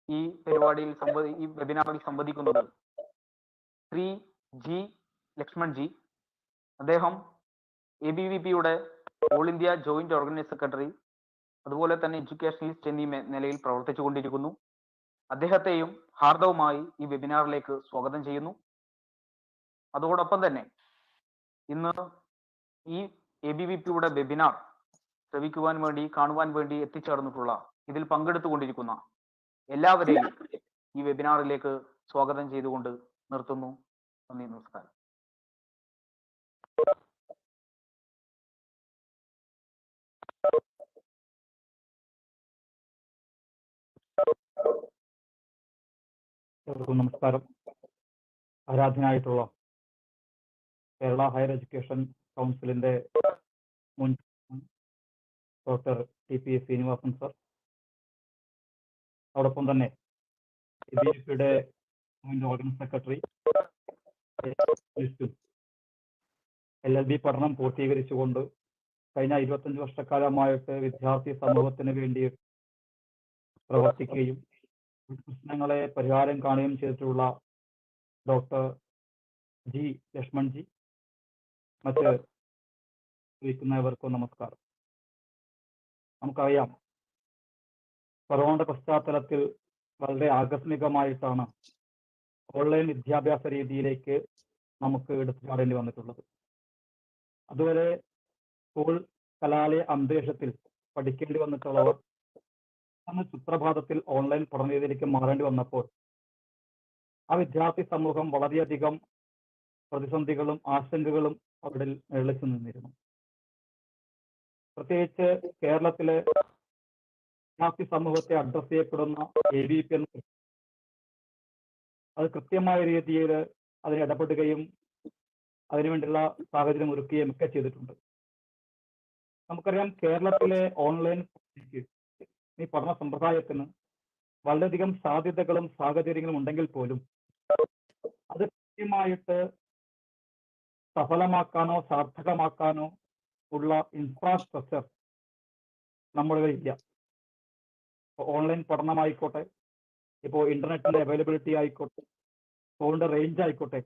ഈ പരിപാടിയിൽ ഈ വെബിനാറിൽ സംവദിക്കുന്നത് ശ്രീ ജി ലക്ഷ്മൺ ജി. അദ്ദേഹം ABVP-യുടെ all India joint organise secretary, അതുപോലെ തന്നെ എഡ്യൂക്കേഷണലിസ്റ്റ് എന്നീ നിലയിൽ പ്രവർത്തിച്ചുകൊണ്ടിരിക്കുന്നു. അദ്ദേഹത്തെയും ഹാർദവുമായി ഈ വെബിനാറിലേക്ക് സ്വാഗതം ചെയ്യുന്നു. അതോടൊപ്പം തന്നെ ഇന്ന് ഈ ABVP-യുടെ വെബിനാർ ശ്രവിക്കുവാൻ വേണ്ടി, കാണുവാൻ വേണ്ടി എത്തിച്ചേർന്നിട്ടുള്ള, ഇതിൽ പങ്കെടുത്തുകൊണ്ടിരിക്കുന്ന എല്ലാവരെയും ഈ വെബിനാറിലേക്ക് സ്വാഗതം ചെയ്തുകൊണ്ട് നിർത്തുന്നു. നന്ദി, നമസ്കാരം. നമസ്കാരം. ആരാധനായിട്ടുള്ള കേരള ഹയർ എഡ്യൂക്കേഷൻ കൗൺസിലിന്റെ മുൻ Dr.TP.Sreenivasan സർ, അതോടൊപ്പം തന്നെ ABVP-യുടെ ഓർഗനൈസ് സെക്രട്ടറി, LLB പഠനം പൂർത്തീകരിച്ചുകൊണ്ട് കഴിഞ്ഞ 25 വർഷക്കാലമായിട്ട് വിദ്യാർത്ഥി സമൂഹത്തിന് വേണ്ടി പ്രവർത്തിക്കുകയും പ്രശ്നങ്ങളെ പരിഹാരം കാണുകയും ചെയ്തിട്ടുള്ള ഡോക്ടർ ജി ലക്ഷ്മൺ ജി, മറ്റ് ഇരിക്കുന്നവർക്കും നമസ്കാരം. നമുക്കറിയാം, കൊറോണയുടെ പശ്ചാത്തലത്തിൽ വളരെ ആകസ്മികമായിട്ടാണ് ഓൺലൈൻ വിദ്യാഭ്യാസ രീതിയിലേക്ക് നമുക്ക് എടുത്തു ചാടേണ്ടി വന്നിട്ടുള്ളത്. അതുവരെ സ്കൂൾ കലാലയ അന്തരീക്ഷത്തിൽ പഠിക്കേണ്ടി വന്നിട്ടുള്ളവർ അന്ന് സുപ്രഭാതത്തിൽ ഓൺലൈൻ പഠന രീതിയിലേക്ക് മാറേണ്ടി വന്നപ്പോൾ ആ വിദ്യാർത്ഥി സമൂഹം വളരെയധികം പ്രതിസന്ധികളും ആശങ്കകളും അവിടെ നിഴലിച്ചു നിന്നിരുന്നു. പ്രത്യേകിച്ച് കേരളത്തിലെ വിദ്യാർത്ഥി സമൂഹത്തെ അഡ്രസ് ചെയ്യപ്പെടുന്ന ABVP എന്ന അത് കൃത്യമായ രീതിയിൽ അതിന് ഇടപെടുകയും അതിനുവേണ്ടിയുള്ള സാഹചര്യം ഒരുക്കുകയും ഒക്കെ ചെയ്തിട്ടുണ്ട്. നമുക്കറിയാം, കേരളത്തിലെ ഓൺലൈൻ ഈ പഠന സമ്പ്രദായത്തിന് വളരെയധികം സാധ്യതകളും സാഹചര്യങ്ങളും ഉണ്ടെങ്കിൽ പോലും അത് കൃത്യമായിട്ട് സഫലമാക്കാനോ സാർത്ഥകമാക്കാനോ ഉള്ള ഇൻഫ്രാസ്ട്രക്ചർ നമ്മളുടെ ഇല്ല. ഓൺലൈൻ പഠനമായിക്കോട്ടെ, ഇപ്പോൾ ഇന്റർനെറ്റിന്റെ അവൈലബിലിറ്റി ആയിക്കോട്ടെ, ഫോണിന്റെ റേഞ്ച് ആയിക്കോട്ടെ,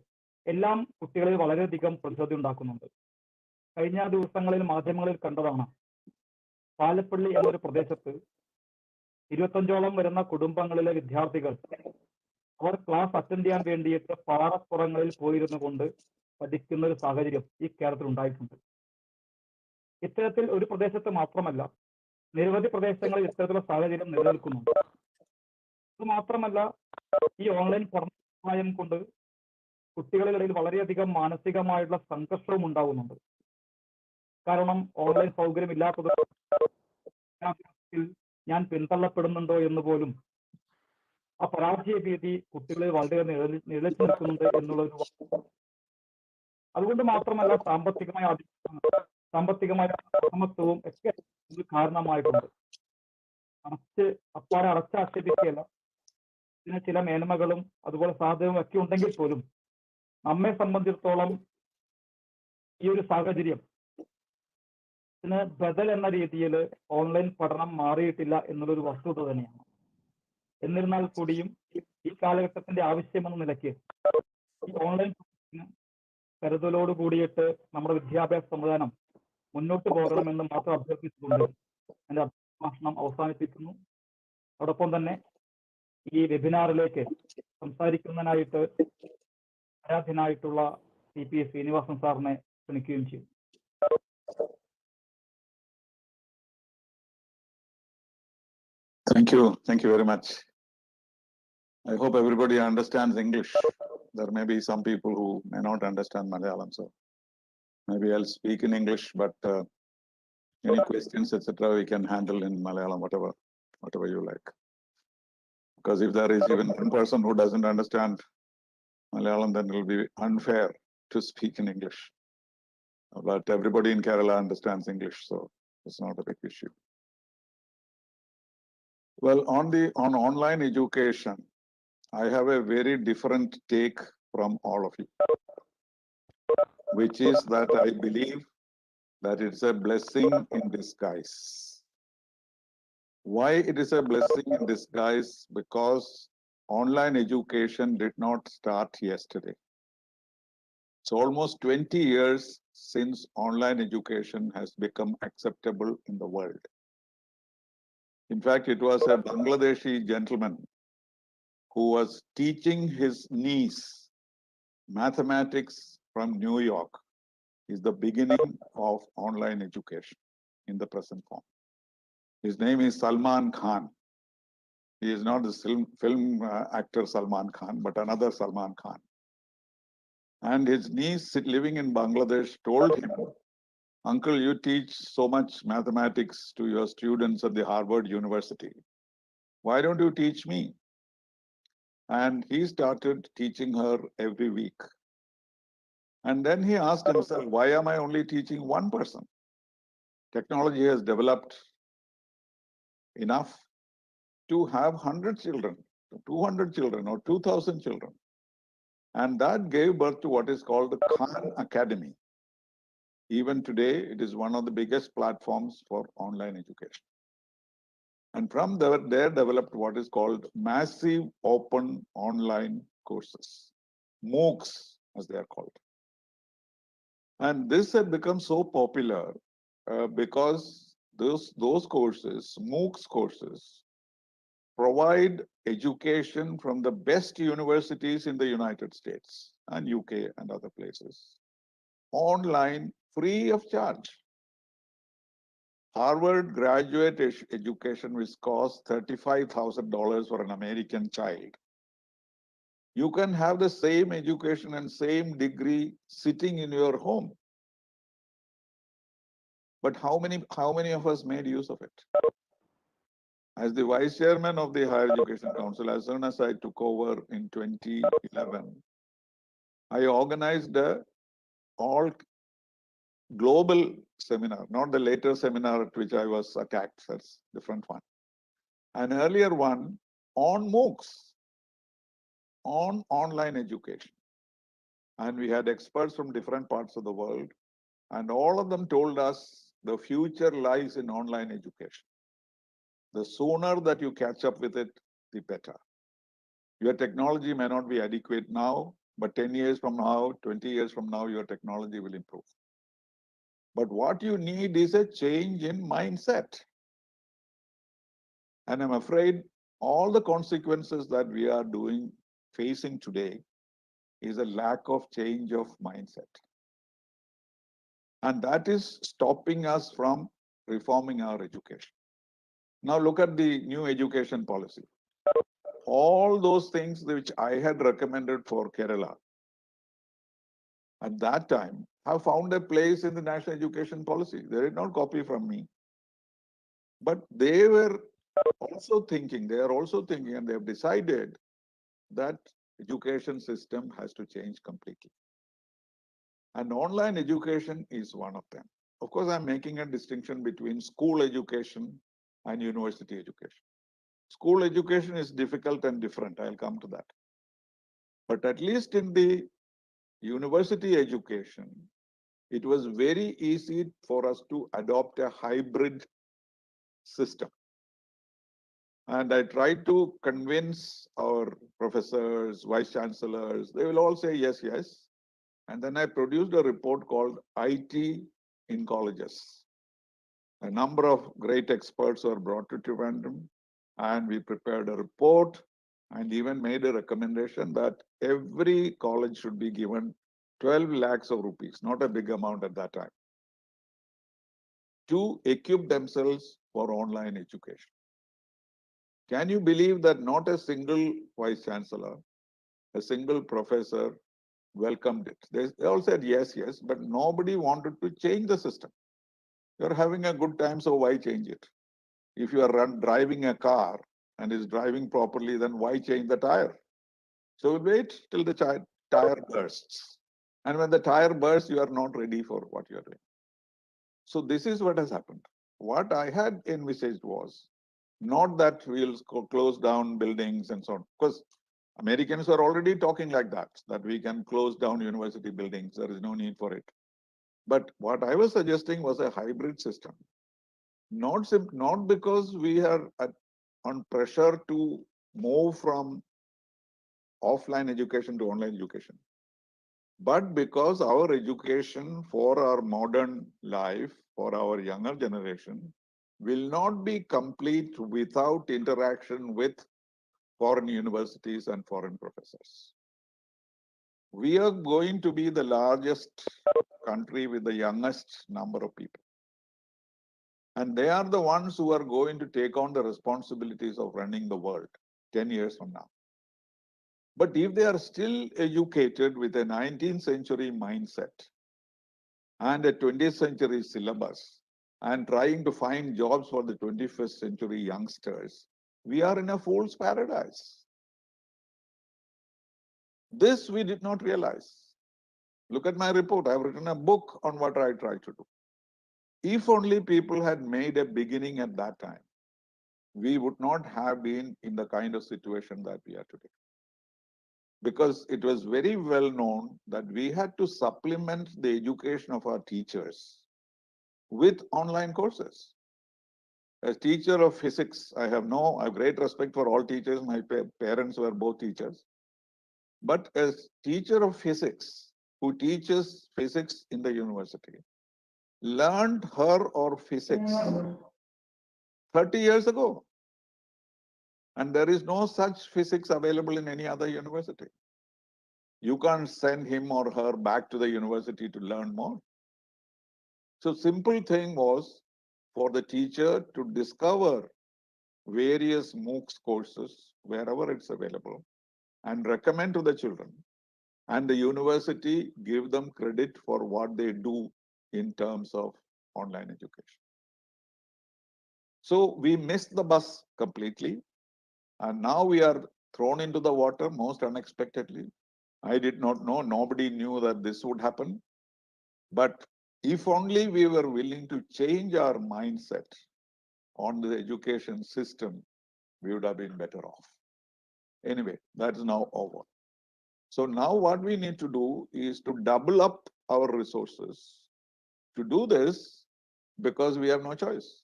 എല്ലാം കുട്ടികളിൽ വളരെയധികം പ്രതിസന്ധി ഉണ്ടാക്കുന്നുണ്ട്. കഴിഞ്ഞ ദിവസങ്ങളിൽ മാധ്യമങ്ങളിൽ കണ്ടതാണ്, പാലപ്പള്ളി എന്നൊരു പ്രദേശത്ത് 25ഓളം വരുന്ന കുടുംബങ്ങളിലെ വിദ്യാർത്ഥികൾ അവർ ക്ലാസ് അറ്റൻഡ് ചെയ്യാൻ വേണ്ടിയിട്ട് പാറപ്പുറങ്ങളിൽ പോയിരുന്നു കൊണ്ട് പഠിക്കുന്ന ഒരു സാഹചര്യം ഈ കേരളത്തിൽ ഉണ്ടായിട്ടുണ്ട്. ഇത്തരത്തിൽ ഒരു പ്രദേശത്ത് മാത്രമല്ല, നിരവധി പ്രദേശങ്ങളിൽ ഇത്തരത്തിലുള്ള സാഹചര്യം നിലനിൽക്കുന്നുണ്ട്. ഇത് മാത്രമല്ല, ഈ ഓൺലൈൻ പഠനം കൊണ്ട് കുട്ടികളിൽ വളരെയധികം മാനസികമായിട്ടുള്ള സംഘർഷവും ഉണ്ടാകുന്നുണ്ട്. കാരണം ഓൺലൈൻ സൗകര്യം ഇല്ലാത്തത് ഞാൻ പിന്തള്ളപ്പെടുന്നുണ്ടോ എന്ന് പോലും ആ പരാജയ ഭീതി കുട്ടികളിൽ വളരെ നിഴലിച്ചു നിൽക്കുന്നുണ്ട് എന്നുള്ളൊരു. അതുകൊണ്ട് മാത്രമല്ല, സാമ്പത്തികമായ അസമത്വവും ഒക്കെ ഇത് കാരണമായിട്ടുണ്ട്. അപ്പാടെ അടച്ചാക്ഷേപിക്കുകയല്ല, ഇതിന് ചില മേന്മകളും അതുപോലെ സാധ്യതകളും ഒക്കെ ഉണ്ടെങ്കിൽ പോലും നമ്മെ സംബന്ധിച്ചിടത്തോളം ഈ ഒരു സാഹചര്യം ഇതിന് ബദൽ എന്ന രീതിയിൽ ഓൺലൈൻ പഠനം മാറിയിട്ടില്ല എന്നുള്ളൊരു വസ്തുത തന്നെയാണ്. എന്നിരുന്നാൽ കൂടിയും ഈ കാലഘട്ടത്തിന്റെ ആവശ്യമെന്ന നിലയ്ക്ക് ഈ ഓൺലൈൻ കരുതലോട് കൂടിയിട്ട് നമ്മുടെ വിദ്യാഭ്യാസ സംവിധാനം മുന്നോട്ട് പോകണമെന്ന് മാത്രം അഭ്യർത്ഥിച്ചുകൊണ്ട് എന്റെ ഭാഷണം അവസാനിപ്പിക്കുന്നു. അതോടൊപ്പം തന്നെ ഈ വെബിനാറിലേക്ക് സംസാരിക്കുന്നതിനായിട്ട് ആരാധ്യനായിട്ടുള്ള TP.Sreenivasan സാറിനെ ക്ഷണിക്കുകയും ചെയ്യും. Thank you very much. I hope everybody understands English. There may be some people who may not understand Malayalam, so maybe I'll speak in English, but any questions, etc., we can handle in Malayalam, whatever you like. Because if there is even one person who doesn't understand Malayalam, then it will be unfair to speak in English. But everybody in Kerala understands English, so it's not a big issue. Well, on online education, I have a very different take from all of you, which is that I believe that it's a blessing in disguise. Why it is a blessing in disguise? Because online education did not start yesterday. It's almost 20 years since online education has become acceptable in the world. In fact, it was a Bangladeshi gentleman who was teaching his niece mathematics from New York. Is the beginning of online education in the present form. His name is Salman Khan. He is not the film actor Salman Khan, but another Salman Khan. And his niece living in Bangladesh told him, "Uncle, you teach so much mathematics to your students at the Harvard University. Why don't you teach me?" And he started teaching her every week. And then he asked himself, why am I only teaching one person? Technology has developed enough to have 100 children, 200 children, or 2,000 children. And that gave birth to what is called the Khan Academy. Even today, it is one of the biggest platforms for online education. And from there, they developed what is called massive open online courses, MOOCs, as they are called. And this had become so popular because those courses, MOOCs courses, provide education from the best universities in the United States and UK and other places, online, free of charge. Harvard graduate education, which costs $35,000 for an American child. You can have the same education and same degree sitting in your home. But how many of us made use of it? As the vice chairman of the Higher Education Council, as soon as I took over in 2011, I organized a all global seminar, not the later seminar at which I was attacked, that's a different one. An earlier one on MOOCs, on online education. And we had experts from different parts of the world, and all of them told us the future lies in online education. The sooner that you catch up with it, the better. Your technology may not be adequate now, but 10 years from now, 20 years from now, your technology will improve. But what you need is a change in mindset. And I'm afraid all the consequences that we are facing today is a lack of change of mindset. And that is stopping us from reforming our education. Now look at the new education policy. All those things which I had recommended for Kerala at that time have found a place in the national education policy. They did not copy from me. But they are also thinking, and they have decided that education system has to change completely. And online education is one of them. Of course, I'm making a distinction between school education and university education. School education is difficult and different. I'll come to that. But at least in the university education, it was very easy for us to adopt a hybrid system. And I tried to convince our professors, vice chancellors, they will all say yes, yes. And then I produced a report called IT in Colleges. A number of great experts were brought to Trivandrum, and we prepared a report and even made a recommendation that every college should be given 12 lakhs of rupees, not a big amount at that time, to equip themselves for online education. Can you believe that not a single vice chancellor, a single professor welcomed it? They all said yes, yes, but nobody wanted to change the system. You're having a good time, so why change it? If you are driving a car and is driving properly, then why change the tire? So wait till the tire bursts. And when the tire bursts, you are not ready for what you are doing. So this is what has happened. What I had envisaged was not that we'll close down buildings and so on, because Americans are already talking like that we can close down university buildings. There is no need for it. But what I was suggesting was a hybrid system Not because we are on pressure to move from offline education to online education, but because our education for our modern life, for our younger generation, will not be complete without interaction with foreign universities and foreign professors. We are going to be the largest country with the youngest number of people. And they are the ones who are going to take on the responsibilities of running the world 10 years from now. But if they are still educated with a 19th century mindset and a 20th century syllabus and trying to find jobs for the 21st century youngsters, we are in a fool's paradise. This we did not realize. Look at my report. I've written a book on what I try to do. If only people had made a beginning at that time, we would not have been in the kind of situation that we are today. Because it was very well known that we had to supplement the education of our teachers with online courses. As teacher of physics, I have great respect for all teachers. My parents were both teachers. But as teacher of physics, who teaches physics in the university, learned her or physics 30 years ago. And there is no such physics available in any other university. You can't send him or her back to the university to learn more. So simple thing was for the teacher to discover various MOOCs courses wherever it's available and recommend to the children. And the university give them credit for what they do in terms of online education. So we missed the bus completely. And now we are thrown into the water most unexpectedly. I did not know, nobody knew that this would happen. But if only we were willing to change our mindset on the education system, we would have been better off. Anyway, that's now over. So now what we need to do is to double up our resources. To do this, because we have no choice.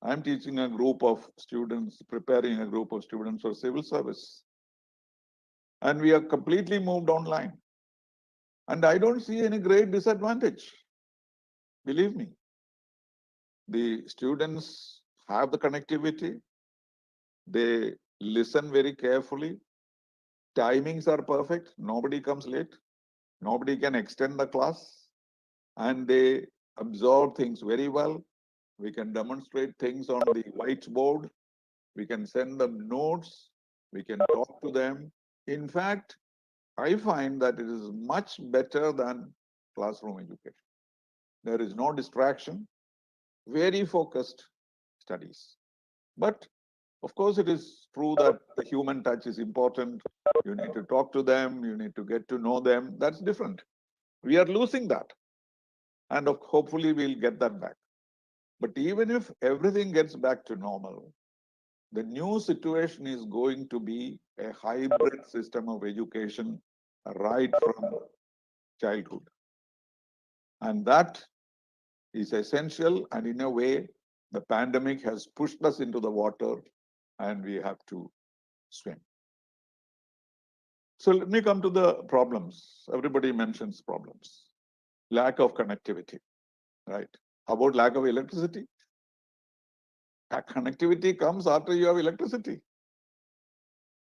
I'm teaching a group of students, preparing a group of students for civil service. And we are completely moved online. And I don't see any great disadvantage. Believe me. The students have the connectivity. They listen very carefully. Timings are perfect. Nobody comes late. Nobody can extend the class. And they absorb things very well. We can demonstrate things on the whiteboard. We can send them notes. We can talk to them. In fact, I find that it is much better than classroom education. There is no distraction, very focused studies. But of course, it is true that the human touch is important. You need to talk to them. You need to get to know them. That's different. We are losing that. And hopefully we'll get that back. But even if everything gets back to normal, the new situation is going to be a hybrid system of education right from childhood. And that is essential. And in a way, the pandemic has pushed us into the water and we have to swim. So let me come to the problems. Everybody mentions problems. Lack of connectivity, right? How about lack of electricity? Connectivity comes after you have electricity.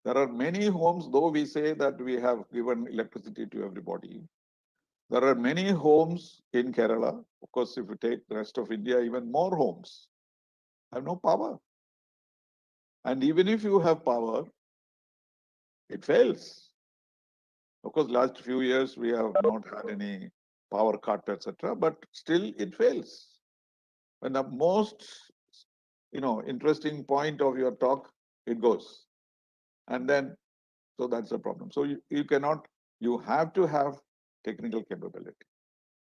There are many homes, though we say that we have given electricity to everybody. There are many homes in Kerala. Of course, if you take the rest of India, even more homes have no power. And even if you have power, it fails. Of course, last few years, we have not had any power cut, etc. But still, it fails. When the most, interesting point of your talk, it goes. And then, so that's the problem. So you cannot, you have to have technical capability.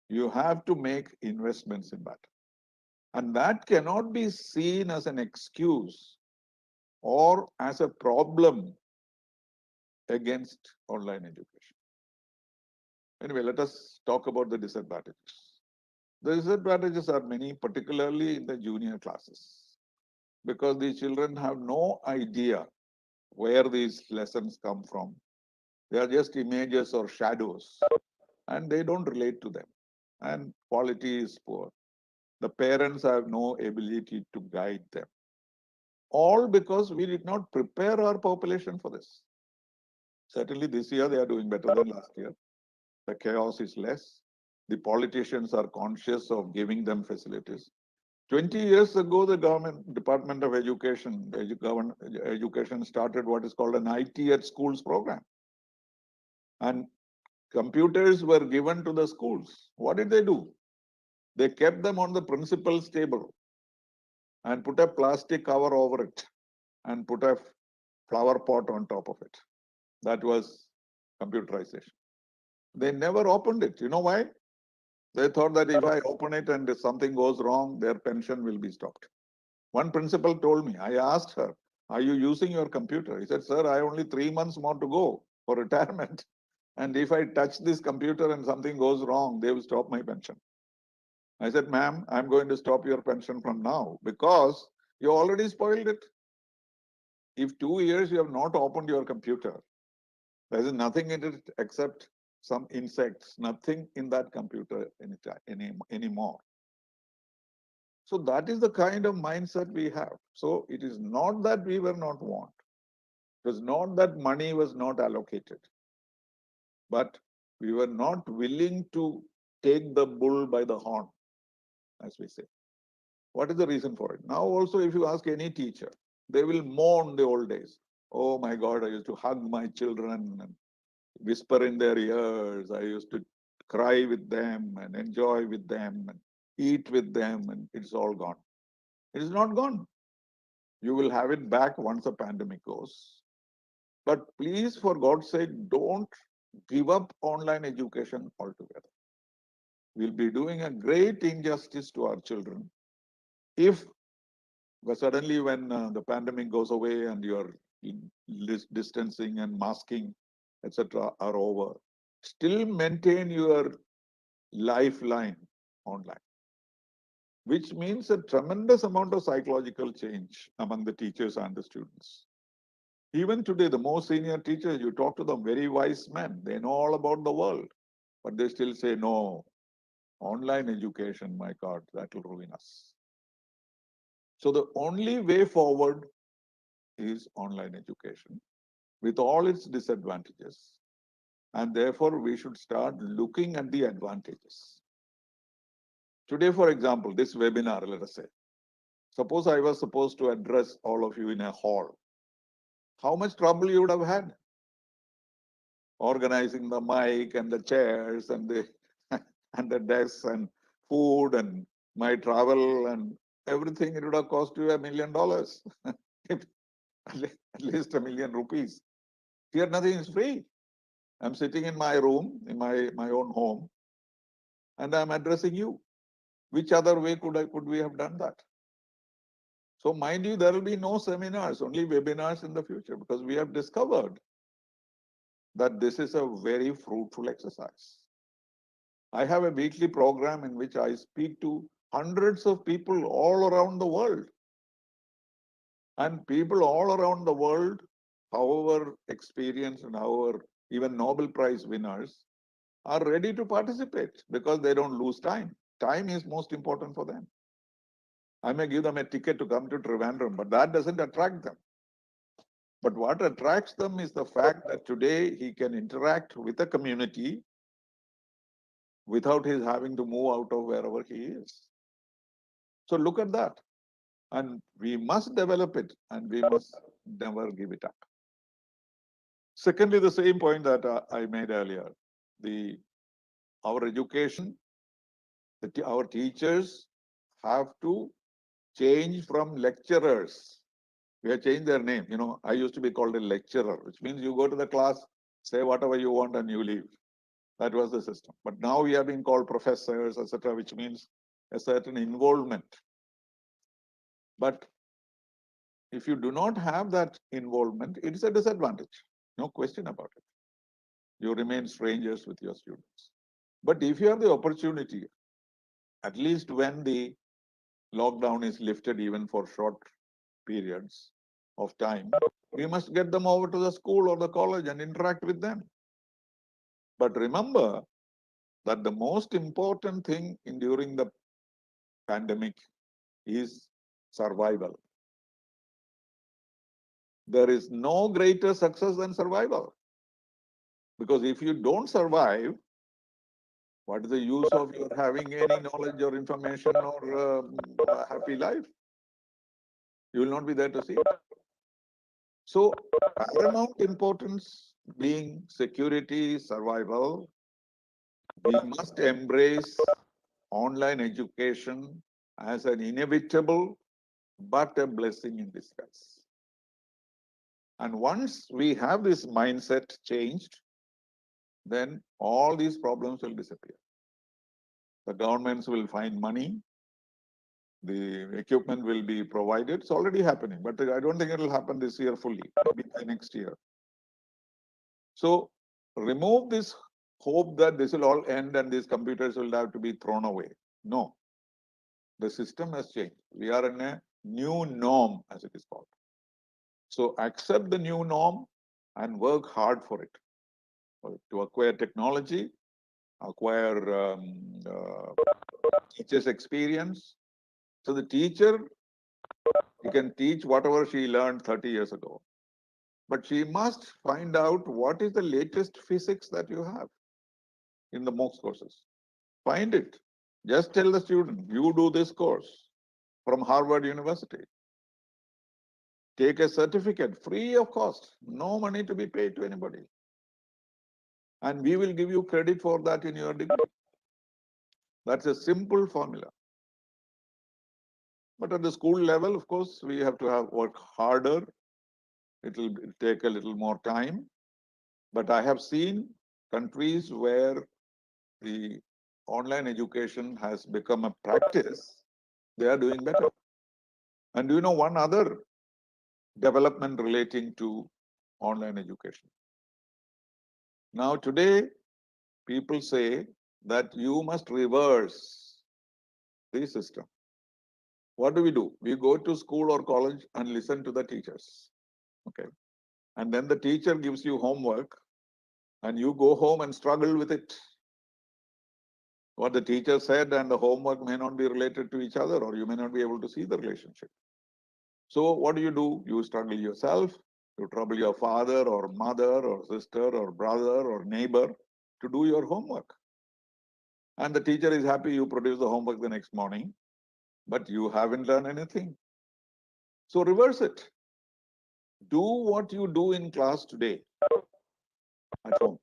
You have to make investments in that. And that cannot be seen as an excuse or as a problem against online education. Anyway, let us talk about the disadvantages. The disadvantages are many, particularly in the junior classes, because the children have no idea where these lessons come from. They are just images or shadows, and they don't relate to them. And quality is poor. The parents have no ability to guide them. All because we did not prepare our population for this. Certainly this year they are doing better than last year. The chaos is less. The politicians are conscious of giving them facilities. 20 years ago, the government Department of Education, Education started what is called an IT at schools program. And computers were given to the schools. What did they do? They kept them on the principal's table and put a plastic cover over it and put a flower pot on top of it. That was computerization. They never opened it. You know why? They thought that if I open it and if something goes wrong, their pension will be stopped. One principal told me, I asked her, are you using your computer? He said, sir, I have only 3 months more to go for retirement. And if I touch this computer and something goes wrong, they will stop my pension. I said, ma'am, I'm going to stop your pension from now because you already spoiled it. If 2 years you have not opened your computer, there is nothing in it except some insects, nothing in that computer anymore. So that is the kind of mindset we have. So it is not that we were not warned. It was not that money was not allocated, but we were not willing to take the bull by the horn, as we say. What is the reason for it? Now also, if you ask any teacher, they will mourn the old days. Oh my God, I used to hug my children and whisper in their ears. I used to cry with them and enjoy with them and eat with them, and it's all gone. It is not gone. You will have it back once the pandemic goes. But please, for God's sake, don't give up online education altogether. We'll be doing a great injustice to our children if suddenly when the pandemic goes away and your distancing and masking, etc., are over, still maintain your lifeline online, which means a tremendous amount of psychological change among the teachers and the students. Even today, the most senior teachers, you talk to them, very wise men, they know all about the world, but they still say, no, online education, my God, that will ruin us. So the only way forward is online education with all its disadvantages. And therefore, we should start looking at the advantages. Today, for example, this webinar, let us say, suppose I was supposed to address all of you in a hall. How much trouble you would have had? Organizing the mic and the chairs and the and the desks and food and my travel and everything, it would have cost you $1 million. At least $1 million rupees. Here nothing is free. I'm sitting in my room, in my own home, and I'm addressing you. Which other way could we have done that? So mind you, there will be no seminars, only webinars in the future, because we have discovered that this is a very fruitful exercise. I have a weekly program in which I speak to hundreds of people all around the world. And people all around the world, however experienced and however even Nobel Prize winners, are ready to participate because they don't lose time. Time is most important for them. I may give them a ticket to come to Trivandrum, but that doesn't attract them. But what attracts them is the fact that today he can interact with a community without his having to move out of wherever he is. So look at that. And we must develop it and we must never give it up. Secondly, the same point that I made earlier, our education, our teachers have to change from lecturers. We have changed their name. You know, I used to be called a lecturer, which means you go to the class, say whatever you want and you leave. That was the system. But now we have been called professors, etc., which means a certain involvement. But if you do not have that involvement, it is a disadvantage. No question about it. You remain strangers with your students. But if you have the opportunity at least when the lockdown is lifted, even for short periods of time, we must get them over to the school or the college and interact with them. But remember that the most important thing during the pandemic is survival. There is no greater success than survival. Because if you don't survive, what is the use of your having any knowledge or information or a happy life? You will not be there to see it. So, paramount importance being security, survival, we must embrace online education as an inevitable but a blessing in disguise. And once we have this mindset changed, then all these problems will disappear. The governments will find money, the equipment will be provided. It's already happening, but I don't think it will happen this year fully, maybe by next year. So remove this hope that this will all end and these computers will have to be thrown away. No, the system has changed. We are in a new norm, as it is called. So accept the new norm and work hard for it. To acquire technology, acquire teacher's experience. So the teacher, you can teach whatever she learned 30 years ago. But she must find out what is the latest physics that you have in the MOOCs courses. Find it. Just tell the student, you do this course from Harvard University. Take a certificate free of cost, no money to be paid to anybody. And we will give you credit for that in your degree. That's a simple formula. But at the school level, of course, we have to work harder. It will take a little more time. But I have seen countries where the online education has become a practice, they are doing better. And do you know one other development relating to online education? Now, today, people say that you must reverse the system. What do? We go to school or college and listen to the teachers. Okay. And then the teacher gives you homework and you go home and struggle with it. What the teacher said and the homework may not be related to each other, or you may not be able to see the relationship. So what do? You struggle yourself, you trouble your father or mother or sister or brother or neighbor to do your homework. And the teacher is happy you produce the homework the next morning, but you haven't learned anything. So reverse it. Do what you do in class today at home.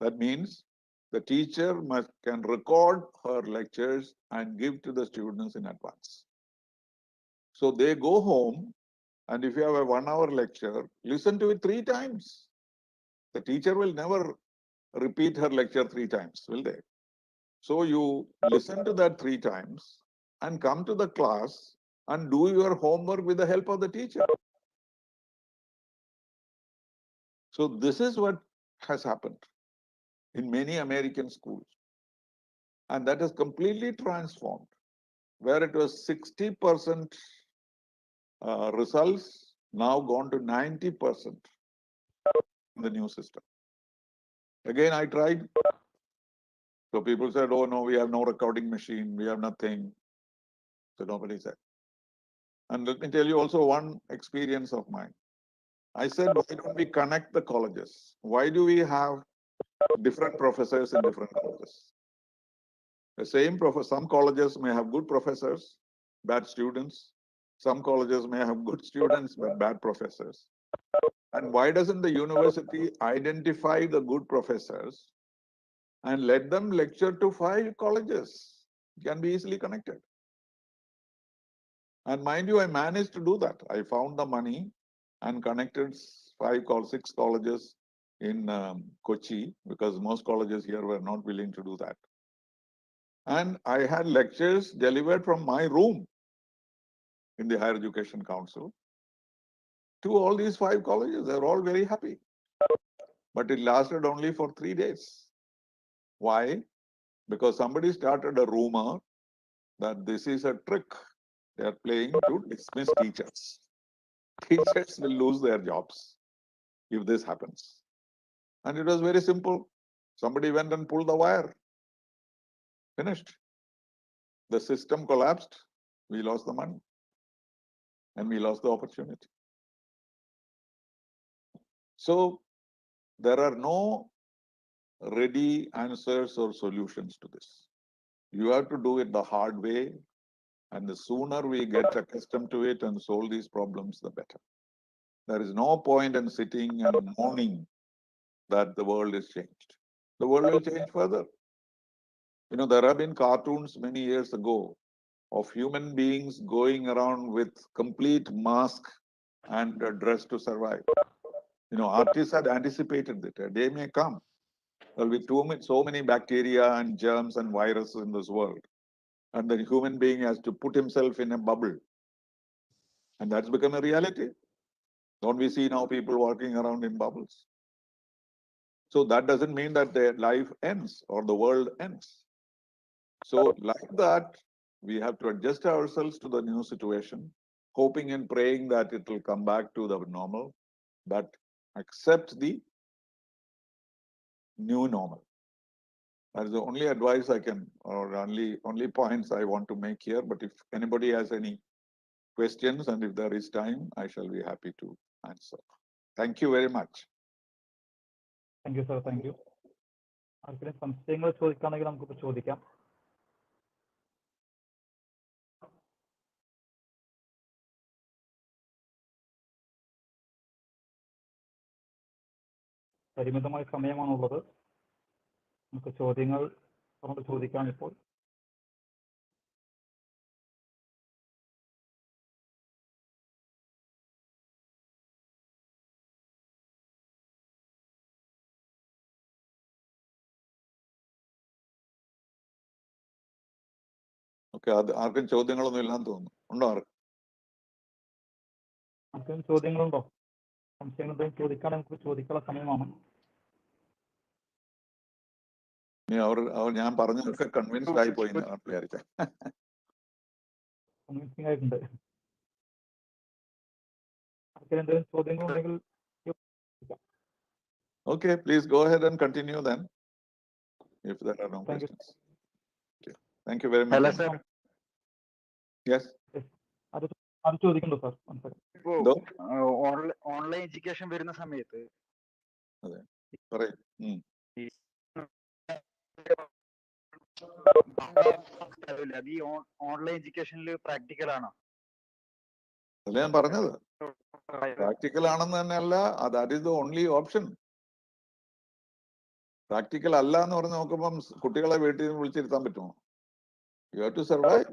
That means the teacher can record her lectures and give to the students in advance. So they go home, and if you have a 1 hour lecture, listen to it 3 times. The teacher will never repeat her lecture 3 times, will they? So you listen to that 3 times and come to the class and do your homework with the help of the teacher. So this is what has happened in many American schools. And that has completely transformed. Where it was 60% results, now gone to 90% in the new system. Again, I tried. So people said, oh no, we have no recording machine, we have nothing. So nobody said. And let me tell you also one experience of mine. I said, why don't we connect the colleges? Why do we have different professors in different colleges? The same professor, some colleges may have good professors, bad students. Some colleges may have good students, but bad professors. And why doesn't the university identify the good professors and let them lecture to 5 colleges? It can be easily connected. And mind you, I managed to do that. I found the money and connected 6 colleges in Kochi, because most colleges here were not willing to do that. And I had lectures delivered from my room in the Higher Education Council to all these 5 colleges. They're all very happy. But it lasted only for 3 days. Why? because somebody started a rumor that this is a trick they are playing to dismiss teachers. Teachers will lose their jobs if this happens. And it was very simple. Somebody went and pulled the wire. Finished. The system collapsed. We lost the money. And we lost the opportunity. So there are no ready answers or solutions to this. You have to do it the hard way. And the sooner we get accustomed to it and solve these problems, the better. There is no point in sitting and mourning that the world is changed. The world will change further. You know, there have been cartoons many years ago of human beings going around with complete mask and a dress to survive. You know, artists had anticipated that a day may come. There will be so many bacteria and germs and viruses in this world. And the human being has to put himself in a bubble. And that's become a reality. Don't we see now people walking around in bubbles? So that doesn't mean that their life ends or the world ends. So like that, we have to adjust ourselves to the new situation, hoping and praying that it will come back to the normal, but accept the new normal. That is the only advice I can, or only points I want to make here. But if anybody has any questions and if there is time, I shall be happy to answer. Thank you very much. Thank you, sir. Thank you. ആർക്കെങ്കിലും സംശയങ്ങൾ ചോദിക്കുകയാണെങ്കിൽ നമുക്കിപ്പോൾ ചോദിക്കാം. പരിമിതമായ സമയമാണുള്ളത്. നമുക്ക് ചോദ്യങ്ങൾ ചോദിക്കാം ഇപ്പോൾ. ഓക്കെ, അത് ആർക്കും ചോദ്യങ്ങളൊന്നും ഇല്ലാന്ന് തോന്നുന്നു. ഉണ്ടോ ആർക്കും? ആർക്കും ചോദ്യങ്ങളുണ്ടോ? സംശയങ്ങൾ എന്തെങ്കിലും ചോദിക്കുകയാണെങ്കിൽ നമുക്ക് ചോദിക്കാനുള്ള സമയമാണ്. ഞാൻ പറഞ്ഞതൊക്കെ കൺവിൻസ്ഡ് ആയി പോയി വിചാരിച്ച. കൺവിൻസിംഗ് ആയിട്ടുണ്ട്. ആർക്കും എന്തെങ്കിലും ചോദ്യങ്ങളുണ്ടെങ്കിൽ Okay, please go ahead and continue then, if there are no questions. Thank you very much. Hello, sir. Yes. അത് ചോദിക്കണ്ടോ സാർ? ഓൺലൈൻ എഡ്യൂക്കേഷൻ വരുന്ന സമയത്ത് അതെ പറയും. ഈ ഓൺലൈൻ എഡ്യൂക്കേഷനിൽ പ്രാക്ടിക്കൽ ആണോ? അല്ല ഞാൻ പറഞ്ഞത്, പ്രാക്ടിക്കൽ ആണെന്ന് തന്നെയല്ല, that is the only option. Practical അല്ല എന്ന് പറഞ്ഞ് നോക്കുമ്പം കുട്ടികളെ വീട്ടിൽ നിന്ന് വിളിച്ചിരുത്താൻ പറ്റുമോ? You have to survive.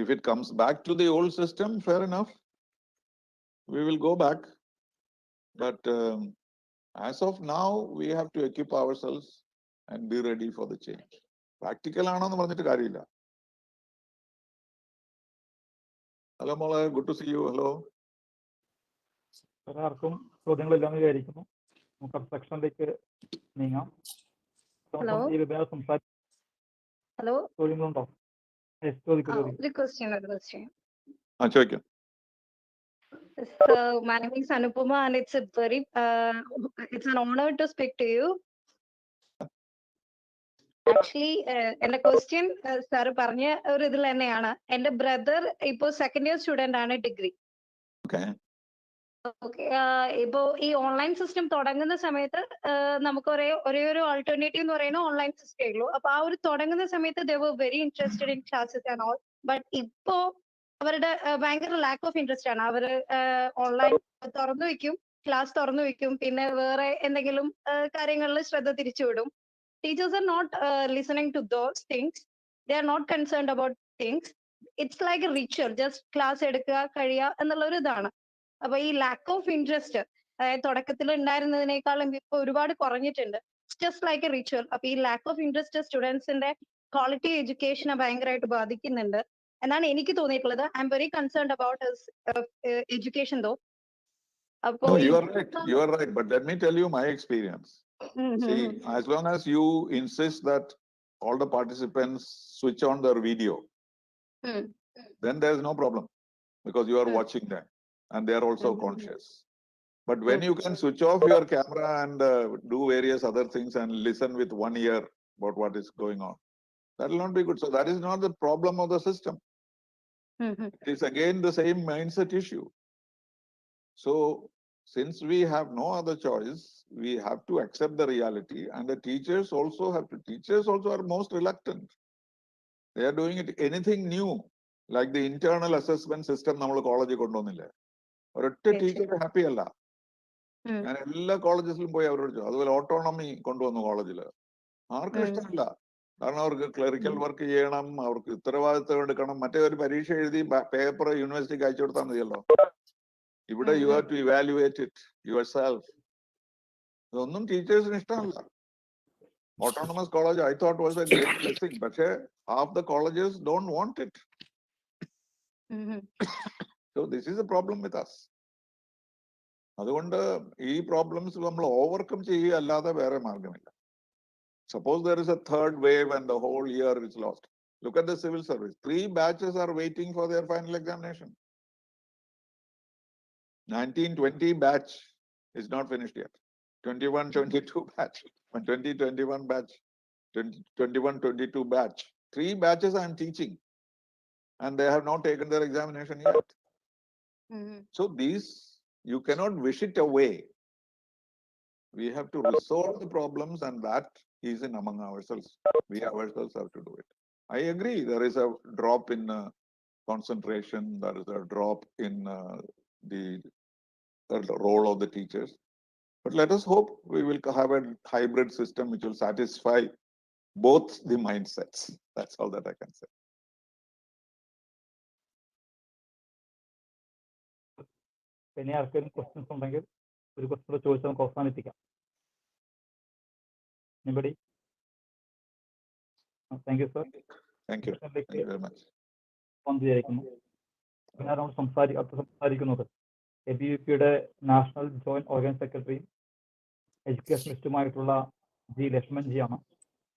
If it comes back to the old system, fair enough, we will go back. But as of now, we have to equip ourselves and be ready for the change. Practical ആണെന്ന് പറഞ്ഞിട്ട് കാര്യമില്ല. Hello മോളെ, good to see you. Hello. ആർക്കും ചോദ്യങ്ങളില്ലാന്ന് വിചാരിക്കുന്നു. നമുക്ക് അടുത്ത സെക്ഷനിലേക്ക് നീങ്ങാം. ഈ വിഭാഗം സംസാരിക്കും. ഹലോ, ചോദ്യങ്ങളുണ്ടോ? ഒരു question. ചോദിക്കാം. So my name is Anupama and it's an honor to speak to you. Actually, എന്റെ ക്വസ്റ്റ്യൻ സാർ പറഞ്ഞ ഒരു ഇതിൽ തന്നെയാണ്. എന്റെ ബ്രദർ ഇപ്പോ സെക്കൻഡ് ഇയർ സ്റ്റുഡന്റ് ആണ്, ഡിഗ്രി. ഇപ്പോ ഈ ഓൺലൈൻ സിസ്റ്റം തുടങ്ങുന്ന സമയത്ത് നമുക്ക് ഒരേ ഒരു ആൾട്ടർനേറ്റീവ് എന്ന് പറയുന്നത് ഓൺലൈൻ സിസ്റ്റമേ ഉള്ളൂ. അപ്പൊ ആ ഒരു തുടങ്ങുന്ന സമയത്ത് they were very interested in classes and all. But ഇപ്പോ അവരുടെ ഭയങ്കര ലാക്ക് ഓഫ് ഇൻട്രസ്റ്റ് ആണ്. അവര് ഓൺലൈൻ തുറന്നു വെക്കും, ക്ലാസ് തുറന്നു വെക്കും, പിന്നെ വേറെ എന്തെങ്കിലും കാര്യങ്ങളിൽ ശ്രദ്ധ തിരിച്ചുവിടും. Teachers are not listening to those things. They are not concerned about things. It's like a ritual. Just class എടുക്കുക, കഴിയുക എന്നുള്ള ഒരു ഇതാണ്. അപ്പൊ ഈ ലാക്ക് ഓഫ് ഇൻട്രസ്റ്റ് തുടക്കത്തിൽ ഉണ്ടായിരുന്നതിനേക്കാളും ഇപ്പൊ ഒരുപാട് കുറഞ്ഞിട്ടുണ്ട്. It's just like a ritual. അപ്പൊ ഈ ലാക്ക് ഓഫ് ഇൻട്രസ്റ്റ് സ്റ്റുഡൻസിന്റെ ക്വാളിറ്റി എഡ്യൂക്കേഷനെ ഭയങ്കരമായിട്ട് ബാധിക്കുന്നുണ്ട് എന്നാണ് എനിക്ക് തോന്നിയിട്ടുള്ളത്. I'm very concerned about education though. No, you are right. You are right. But let me tell you my experience. See, as long as you insist that all the participants switch on their video, then there's no problem because you are watching them and they are also conscious. But when you can switch off your camera and do various other things and listen with one ear about what is going on, that will not be good. So that is not the problem of the system. It is again the same mindset issue. So since we have no other choice, we have to accept the reality, and the teachers also have to. Teachers also are most reluctant. They are doing it anything new, like the internal assessment system നമ്മൾ കോളേജിൽ കൊണ്ടുവന്നില്ലേ, ഒരൊറ്റ teacher happy അല്ല. ഞാൻ എല്ലാ കോളേജസിലും പോയി അവരോട് ചോദിച്ചു. അതുപോലെ ഓട്ടോണമി കൊണ്ടുവന്നു കോളേജിൽ, ആർക്കും ഇഷ്ടമല്ല. കാരണം അവർക്ക് ക്ലറിക്കൽ വർക്ക് ചെയ്യണം, അവർക്ക് ഉത്തരവാദിത്വം എടുക്കണം. മറ്റേ ഒരു പരീക്ഷ എഴുതി പേപ്പർ യൂണിവേഴ്സിറ്റിക്ക് അയച്ചു കൊടുത്താൽ മതിയല്ലോ. ഇവിടെ you have to evaluate it yourself. ഇതൊന്നും ടീച്ചേഴ്സിന് ഇഷ്ടമല്ല. Autonomous college I thought was a great blessing, പക്ഷേ half the colleges don't want it. So this is a problem with us. അതുകൊണ്ട് ഈ പ്രോബ്ലംസ് നമ്മൾ ഓവർകം ചെയ്യുക അല്ലാതെ വേറെ മാർഗമില്ല. Suppose there is a third wave and the whole year is lost. Look at the civil service. 3 batches are waiting for their final examination. 1920 batch is not finished yet. 21-22 batch. 2021 batch. 21-22 batch. 3 batches I am teaching. And they have not taken their examination yet. So these, you cannot wish it away. We have to resolve the problems, and that is in among ourselves. We ourselves have to do it. I agree, there is a drop in concentration, there is a drop in the role of the teachers. But let us hope we will have a hybrid system which will satisfy both the mindsets. That's all that I can say. ഇനി ആർക്കെങ്കിലും questions ഉണ്ടെങ്കിൽ ഒരു question ചോദിച്ച് നമുക്ക് അവസാനിപ്പിക്കാം. Anybody? Thank you, sir. Thank you. Thank you very much. വിചാരിക്കുന്നു. ഞാനോട് സംസാരിക്കുന്നത് ABVPയുടെ നാഷണൽ ജോയിന്റ് ഓർഗനൈസിംഗ് സെക്രട്ടറിയും എഡ്യൂക്കേഷനിസ്റ്റുമായിട്ടുള്ള ജി ലക്ഷ്മൺ ജി ആണ്.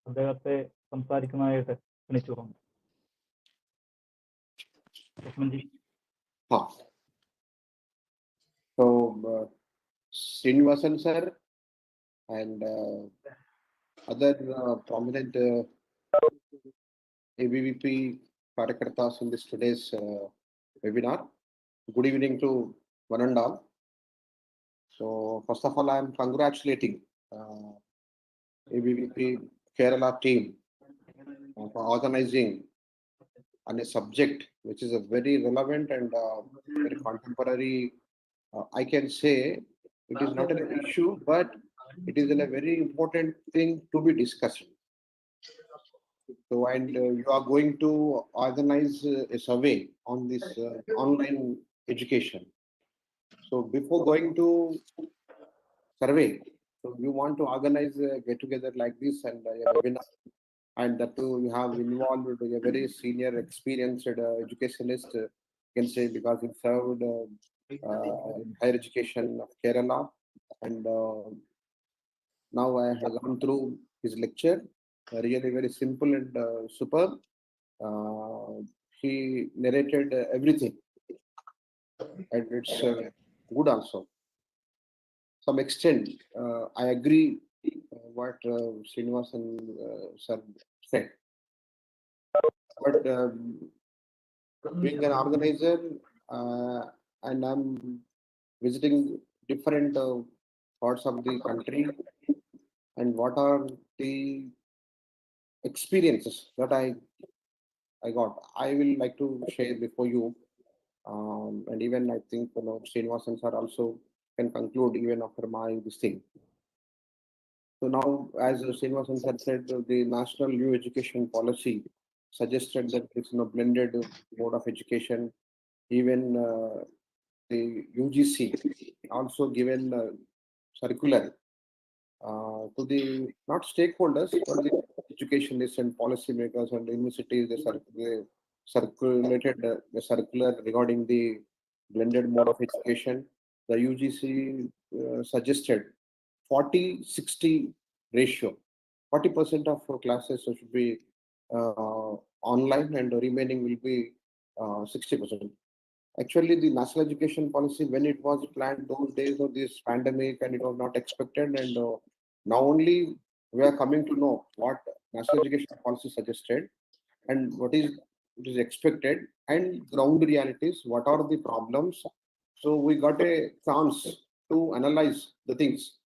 അദ്ദേഹത്തെ സംസാരിക്കുന്നതായിട്ട് ക്ഷണിച്ചു തുടങ്ങും. Lakshman ji. So, Sreenivasan sir and other prominent ABVP Karyakartas in this today's webinar. Good evening to one and all. So, first of all, I am congratulating ABVP Kerala team for organizing on a subject which is a very relevant and very contemporary. I can say it is not an issue, but it is a very important thing to be discussed. So, and you are going to organize a survey on this online education. So, before going to survey, so you want to organize a get-together like this and a webinar, and that too you have involved a very senior, experienced educationalist, can say, because he served in higher education of Kerala, and now I have gone through his lecture, really very simple and superb. He narrated everything, and it's good also. Some extent, I agree what Sreenivasan sir said, but being an organizer, and I'm visiting different parts of the country, and what are the experiences that I got, I will like to share before you, and even I think Sreenivasan sir also can conclude even after my this thing. So now, as Sreenivasan sir said, the national new education policy suggested that it's blended mode of education. Even the UGC also given circular to the not stakeholders, but the educationalists and policymakers and universities. They circulated the circular regarding the blended mode of education. The UGC suggested 40-60 ratio. 40% of classes should be online, and the remaining will be 60%. Actually, the national education policy, when it was planned those days of this pandemic, and it was not expected, and now only we are coming to know what national education policy suggested and what is it is expected, and ground realities, what are the problems. So we got a chance to analyze the things,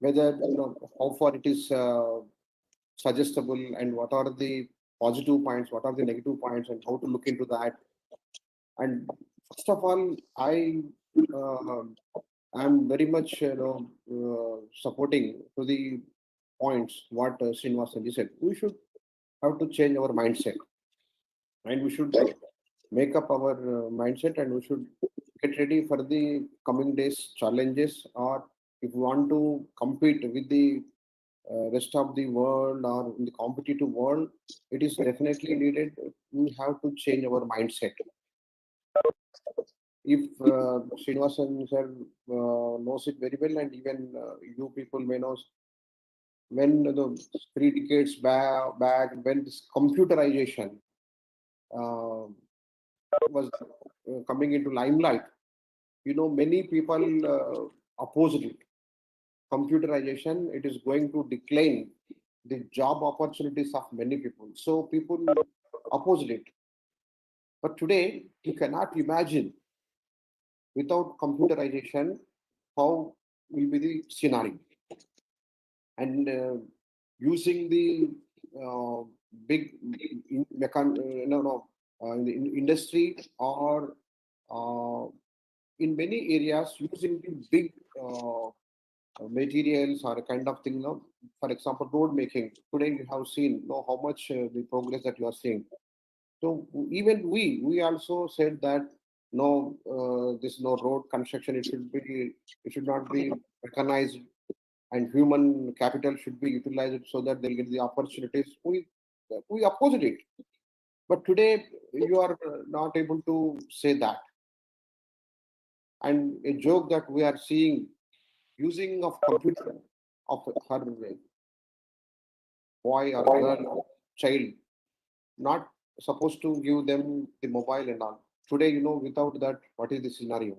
whether how far it is suggestible, and what are the positive points, what are the negative points, and how to look into that. And first of all, I'm very much supporting to the points what Srinivasan said. We should have to change our mindset, and we should make up our mindset, and we should get ready for the coming days challenges. Or if we want to compete with the rest of the world, or in the competitive world, it is definitely needed. We have to change our mindset. If Srinivasan sir knows it very well, and even you people may know, when the 3 decades back, when this computerization was coming into limelight, many people opposed it. Computerization, it is going to decline the job opportunities of many people. So people opposed it. But today, you cannot imagine without computerization how will be the scenario. And using the big in the industry, or in many areas using the big materials or a kind of thing. For example, road making. Today you have seen how much the progress that you are seeing. So even we also said that this road construction, it should not be recognized, and human capital should be utilized so that they'll get the opportunities. We opposed it. But today you are not able to say that. And a joke that we are seeing, using of computer of her boy or girl, child, not supposed to give them the mobile and all. Today, without that, what is the scenario?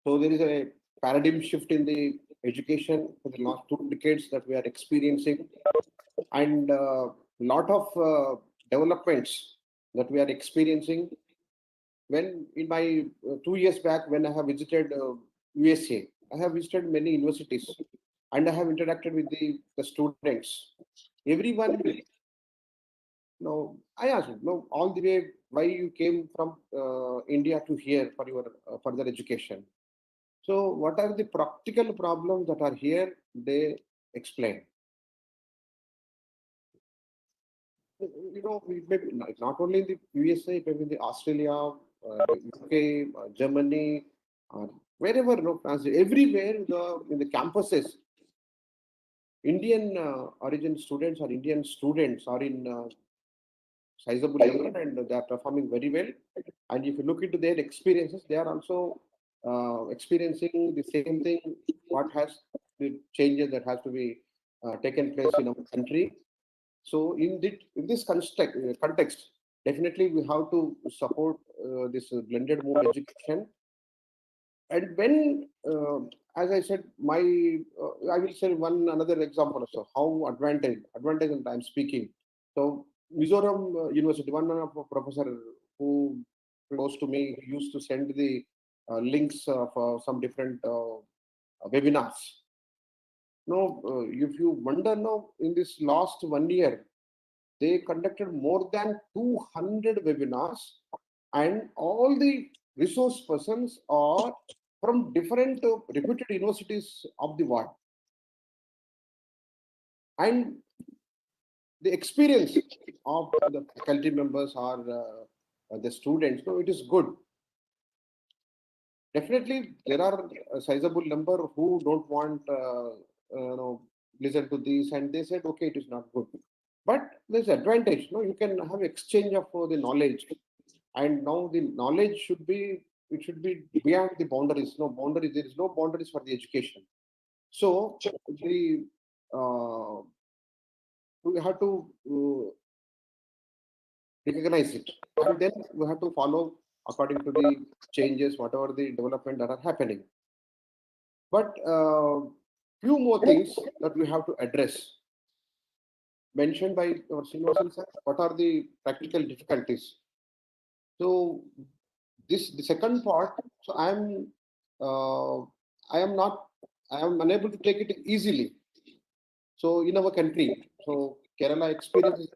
So there is a paradigm shift in the education for the last 2 decades that we are experiencing, and lot of developments that we are experiencing. When in my 2 years back, when I have visited USA, I have visited many universities, and I have interacted with the students. Everyone, I asked, all the way, why you came from India to here for your further education. So what are the practical problems that are here? They explain. Maybe not only in the USA, maybe in the Australia, UK, Germany, wherever, everywhere in the campuses, Indian origin students or Indian students are in sizable number, and they are performing very well. And if you look into their experiences, they are also experiencing the same thing, what has the changes that has to be taken place in our country. So in this context, definitely we have to support this blended mode education. And when, as I said, I will say another example also, how advantage and I'm speaking. So Mizoram University, one of a professor who close to me used to send the links of some different webinars. If you wonder, in this last 1 year, they conducted more than 200 webinars, and all the resource persons are from different reputed universities of the world. And the experience of the faculty members or the students, it is good. Definitely, there are a sizable number who don't want listen to this, and they said, okay, it is not good. But there's advantage. You can have exchange of the knowledge, and now the knowledge should be beyond the boundaries. There is no boundaries for the education. So we have to recognize it, and then we have to follow according to the changes, whatever the development that are happening. But few more things that we have to address, mentioned by our Srinivasan sir. What are the practical difficulties? So the second part. So I am not, I am unable to take it easily. So in our country, so Kerala experience,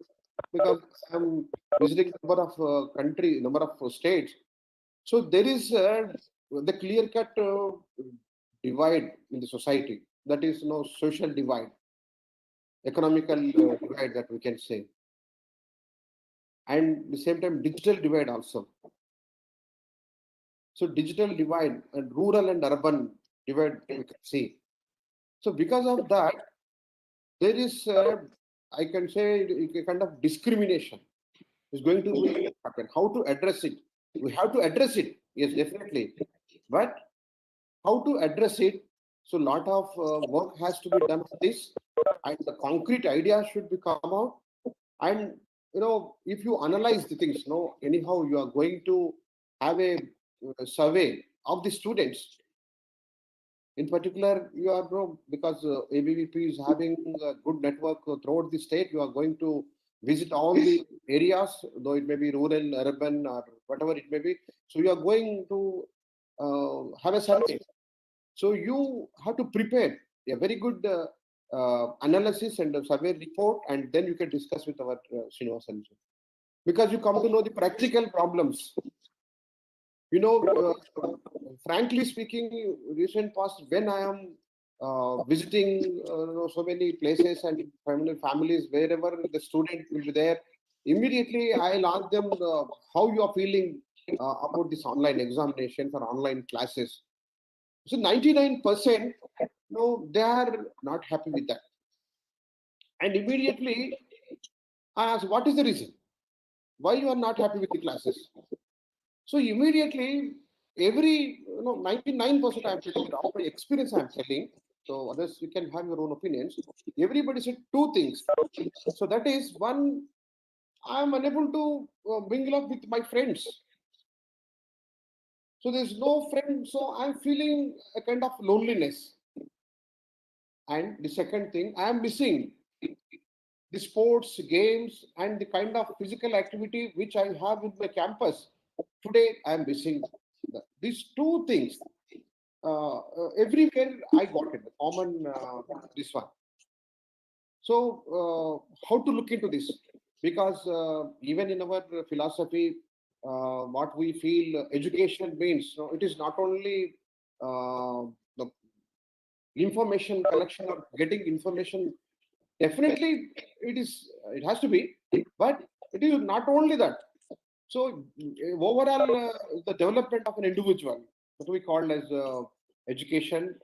because I'm visiting number of number of states. So there is the clear-cut divide in the society. That is social divide, economical divide that we can say, and at the same time digital divide also. So digital divide and rural and urban divide we can see. So because of that, there is I can say a kind of discrimination is going to happen. How to address it? We have to address it. Yes, definitely. But how to address it? So a lot of work has to be done on this, and the concrete idea should be come out. And if you analyze the things, anyhow you are going to have a survey of the students. In particular, you are because ABVP is having a good network throughout the state. You are going to visit all the areas, though it may be rural, urban, or whatever it may be. So you are going to have a survey. So you have to prepare a very good analysis and a survey report, and then you can discuss with our Srinivasan, because you come to know the practical problems. Frankly speaking, recent past, when I am visiting so many places and families, wherever the student will be there, immediately I'll ask them how you are feeling about this online examinations or online classes. So 99%, they are not happy with that. And immediately I ask, what is the reason? Why you are not happy with the classes? So immediately, every 99% I'm telling you, of my experience I'm telling. So others, you can have your own opinions. Everybody said two things. So that is one, I'm unable to mingle up with my friends. So there's no friend. So I'm feeling a kind of loneliness. And the second thing, I'm missing the sports, games, and the kind of physical activity which I have with my campus. Today, I'm missing these two things. Everywhere I got it, common this one. So how to look into this? Because even in our philosophy, what we feel education means, it is not only the information collection or getting information. Definitely, it has to be, but it is not only that. So overall, the development of an individual, what we call as education's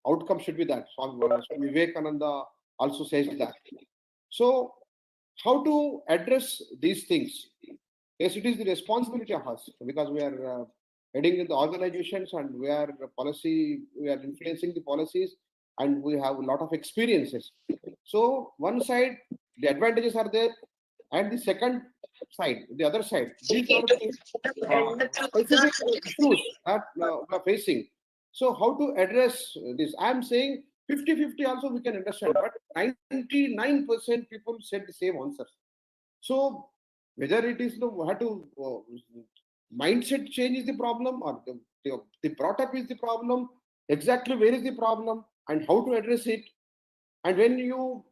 outcome should be that. So Vivekananda also says that. So how to address these things? Yes, it is the responsibility of us, because we are heading in the organizations and we are influencing the policies, and we have a lot of experiences. So one side, the advantages are there, and the second side, the other side, these are the specific issues that we are facing. So how to address this? I'm saying 50-50 also we can understand, but 99% people said the same answers. So whether it is how to mindset change is the problem, or the brought up is the problem, exactly where is the problem and how to address it. And when you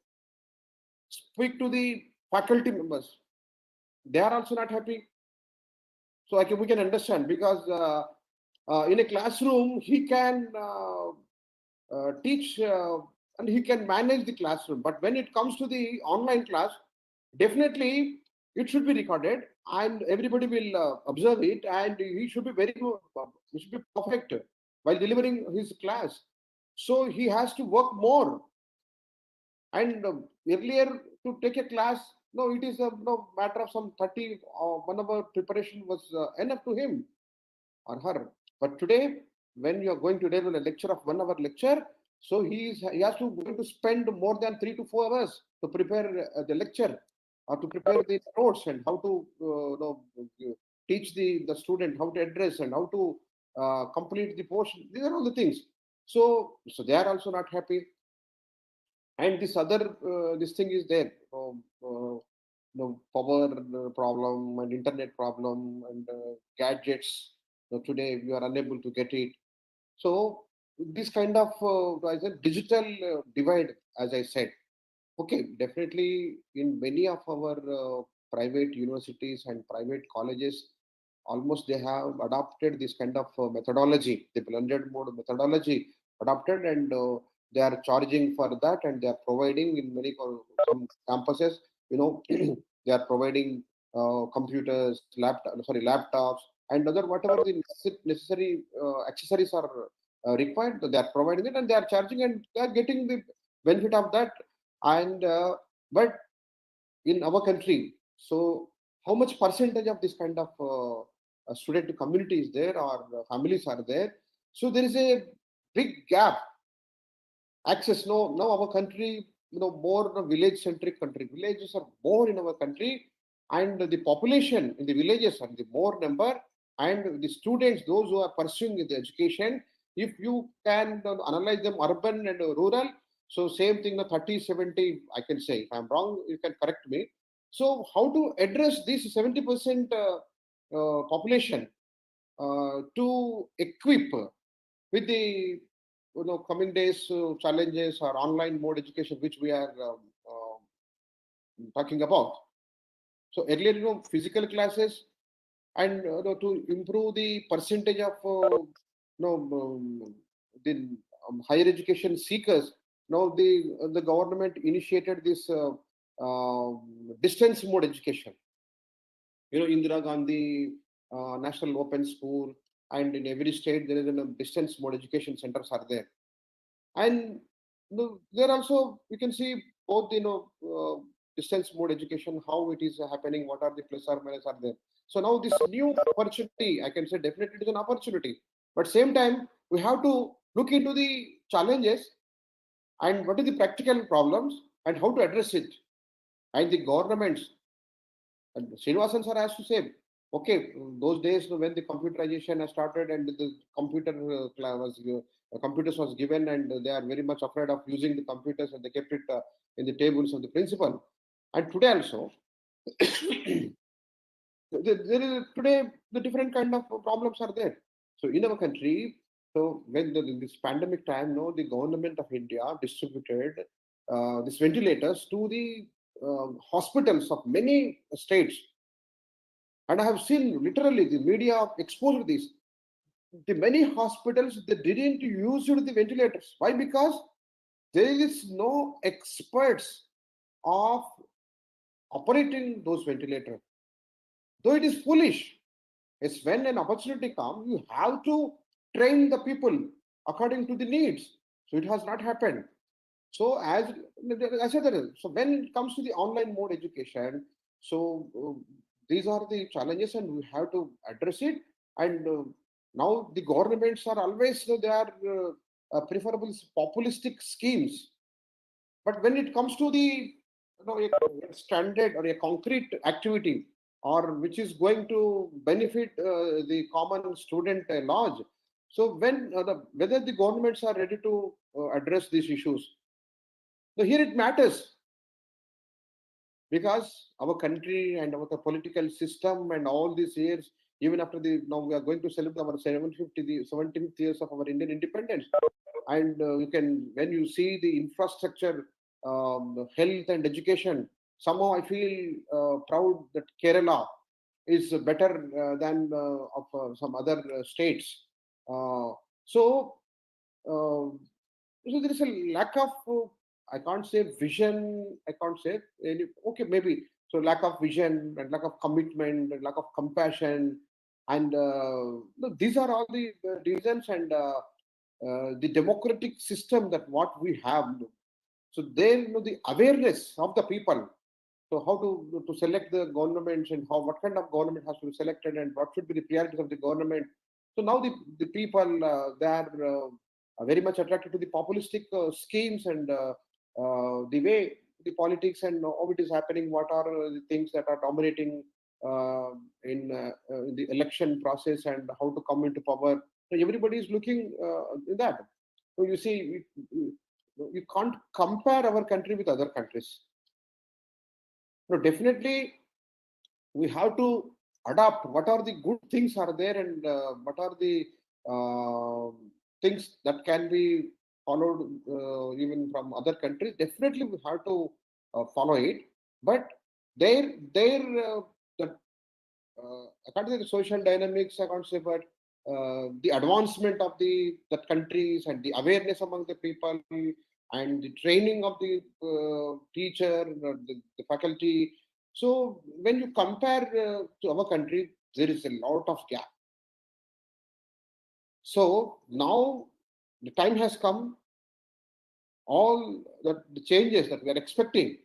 speak to the faculty members, they are also not happy. So we can understand, because in a classroom he can teach and he can manage the classroom, but when it comes to the online class, definitely it should be recorded and everybody will observe it, and he should be very good, he should be perfect while delivering his class. So he has to work more. And earlier, to take a class, no, it is a matter of some 30 1 hour preparation was enough to him or her. But today, when you are going to deliver a lecture of 1 hour lecture, so he has to going to spend more than 3 to 4 hours to prepare the lecture or to prepare the notes and how to teach the student how to address and how to complete the portion. These are all the things. So they are also not happy. And this other this thing is there. Power problem and internet problem and gadgets. Today we are unable to get it. So this kind of digital divide, as I said. Okay, definitely in many of our private universities and private colleges, almost they have adopted this kind of methodology, the blended mode methodology adopted, and they are charging for that, and they are providing in many some campuses, they are providing computers, laptops, and other whatever the necessary accessories are required. They are providing it, and they are charging, and they are getting the benefit of that. And but in our country, so how much percentage of this kind of student community is there, or families are there? So there is a big gap. Access, no, now our country, more village centric country. Villages are more in our country, and the population in the villages are the more number, and the students, those who are pursuing the education, if you can analyze them urban and rural, so same thing, 30-70, I can say. If I'm wrong, you can correct me. So how to address this 70% population to equip with the coming days challenges or online mode education, which we are talking about. So earlier, physical classes, and to improve the percentage of the higher education seekers. Now the government initiated this distance mode education. Indira Gandhi National Open School, and in every state there is a distance mode education centers are there. And there also you can see both distance mode education, how it is happening, what are the plus or minus are there. So now this new opportunity, I can say definitely it is an opportunity, but same time we have to look into the challenges and what are the practical problems and how to address it. And the governments, and Srinivasan sir has to say, okay, those days when the computerization has started and the computers was given, and they are very much afraid of using the computers, and they kept it in the tables of the principal. And today also, there is today the different kind of problems are there. So in our country, so when this pandemic time, the government of India distributed these ventilators to the hospitals of many states. And I have seen literally the media exposed this. The many hospitals, they didn't use the ventilators. Why? Because there is no experts of operating those ventilators. Though it is foolish, it's when an opportunity comes, you have to train the people according to the needs. So it has not happened. So as I said, so when it comes to the online mode education, so these are the challenges, and we have to address it. And now the governments are always, they are preferable populistic schemes. But when it comes to the a standard or a concrete activity, or which is going to benefit the common student at large, so when whether the governments are ready to address these issues, so here it matters, because our country and our political system and all these years, even after now we are going to celebrate our 17th years of our Indian independence. And you can, when you see the infrastructure, health and education, somehow I feel proud that Kerala is better than of some other states. So there is a lack of, I can't say vision, I can't say, okay, maybe. So lack of vision and lack of commitment and lack of compassion. And these are all the reasons, and the democratic system that what we have. So then the awareness of the people. So how to select the governments, and what kind of government has to be selected, and what should be the priorities of the government. So now the people, they are very much attracted to the populistic schemes and the way the politics and how it is happening, what are the things that are dominating in the election process and how to come into power. So everybody is looking in that. So you see, you can't compare our country with other countries. No, definitely we have to adapt what are the good things are there and what are the things that can be followed even from other countries. Definitely we have to follow it, but the I can't say the social dynamics, I can't say, but the advancement of that countries and the awareness among the people and the training of the teacher, the faculty. So when you compare to our country, there is a lot of gap. So now the time has come, all the changes that we are expecting,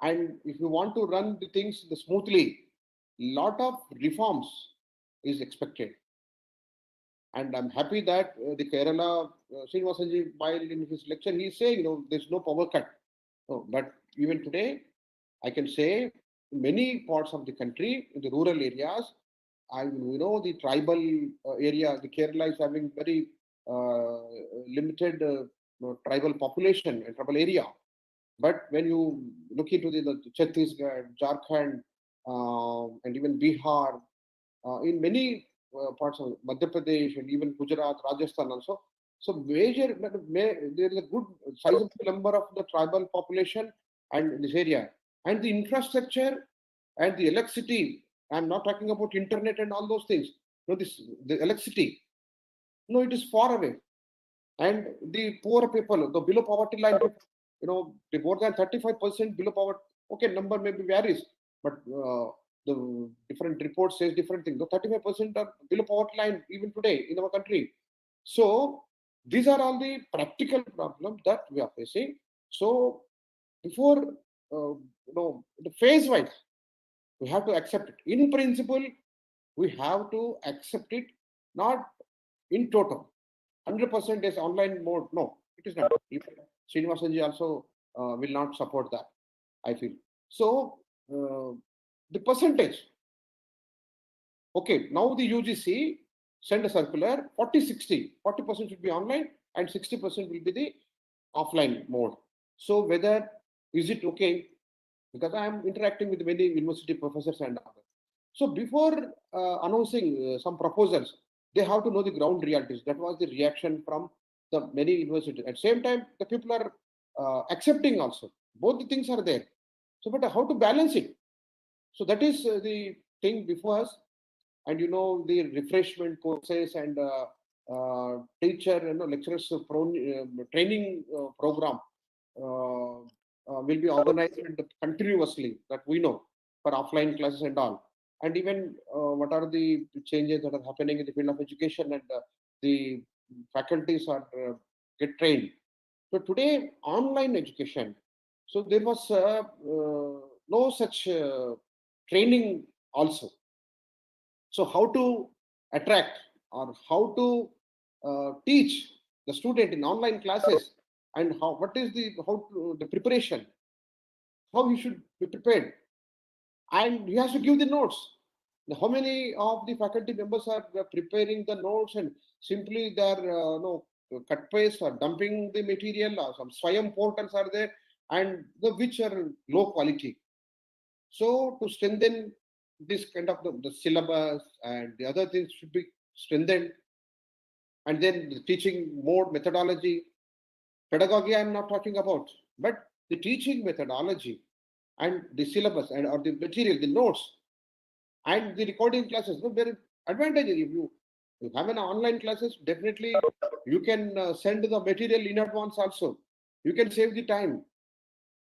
and if you want to run the things smoothly, lot of reforms is expected. And I'm happy that the Kerala, Sreenivasanji, while in his lecture, he's saying, there's no power cut. No, but even today, I can say many parts of the country, in the rural areas, the tribal area, the Kerala is having very limited tribal population and tribal area. But when you look into the Chhattisgarh, Jharkhand, and even Bihar, in many parts of Madhya Pradesh and even Gujarat, Rajasthan also, so there is a good sizable number of the tribal population and this area. And the infrastructure and the electricity, I'm not talking about internet and all those things. No, the electricity, no, it is far away. And the poor people, the below poverty line, the more than 35% below poverty, okay, number maybe varies, but the different reports says different things. The 35% are below poverty line even today in our country. So these are all the practical problems that we are facing. So before, the phase wise, we have to accept it. In principle, we have to accept it, not in total. 100% is online mode. No, it is not. Sreenivasanji also will not support that, I feel. So the percentage. Okay, now the UGC send a circular 40-60. 40% should be online and 60% will be the offline mode. So whether is it okay? Because I am interacting with many university professors and others. So before announcing some proposals, they have to know the ground realities. That was the reaction from the many universities. At the same time, the people are accepting also. Both the things are there. So, but how to balance it? So that is the thing before us. And the refreshment courses and teacher, lecturers training program will be organized continuously, that we know, for offline classes and all. And even what are the changes that are happening in the field of education, and the faculties are get trained. So today, online education. So there was no such training also. So how to attract or how to teach the student in online classes, and what is the preparation, how he should be prepared, and he has to give the notes. Now, how many of the faculty members are preparing the notes and simply they're cut paste or dumping the material, or some Swayam portals are there and which are low quality. So to strengthen this kind of the syllabus and the other things should be strengthened. And then the teaching mode, methodology, pedagogy I'm not talking about, but the teaching methodology and the syllabus and or the material, the notes and the recording classes. There is advantages. If you have an online classes, definitely you can send the material in advance also. You can save the time.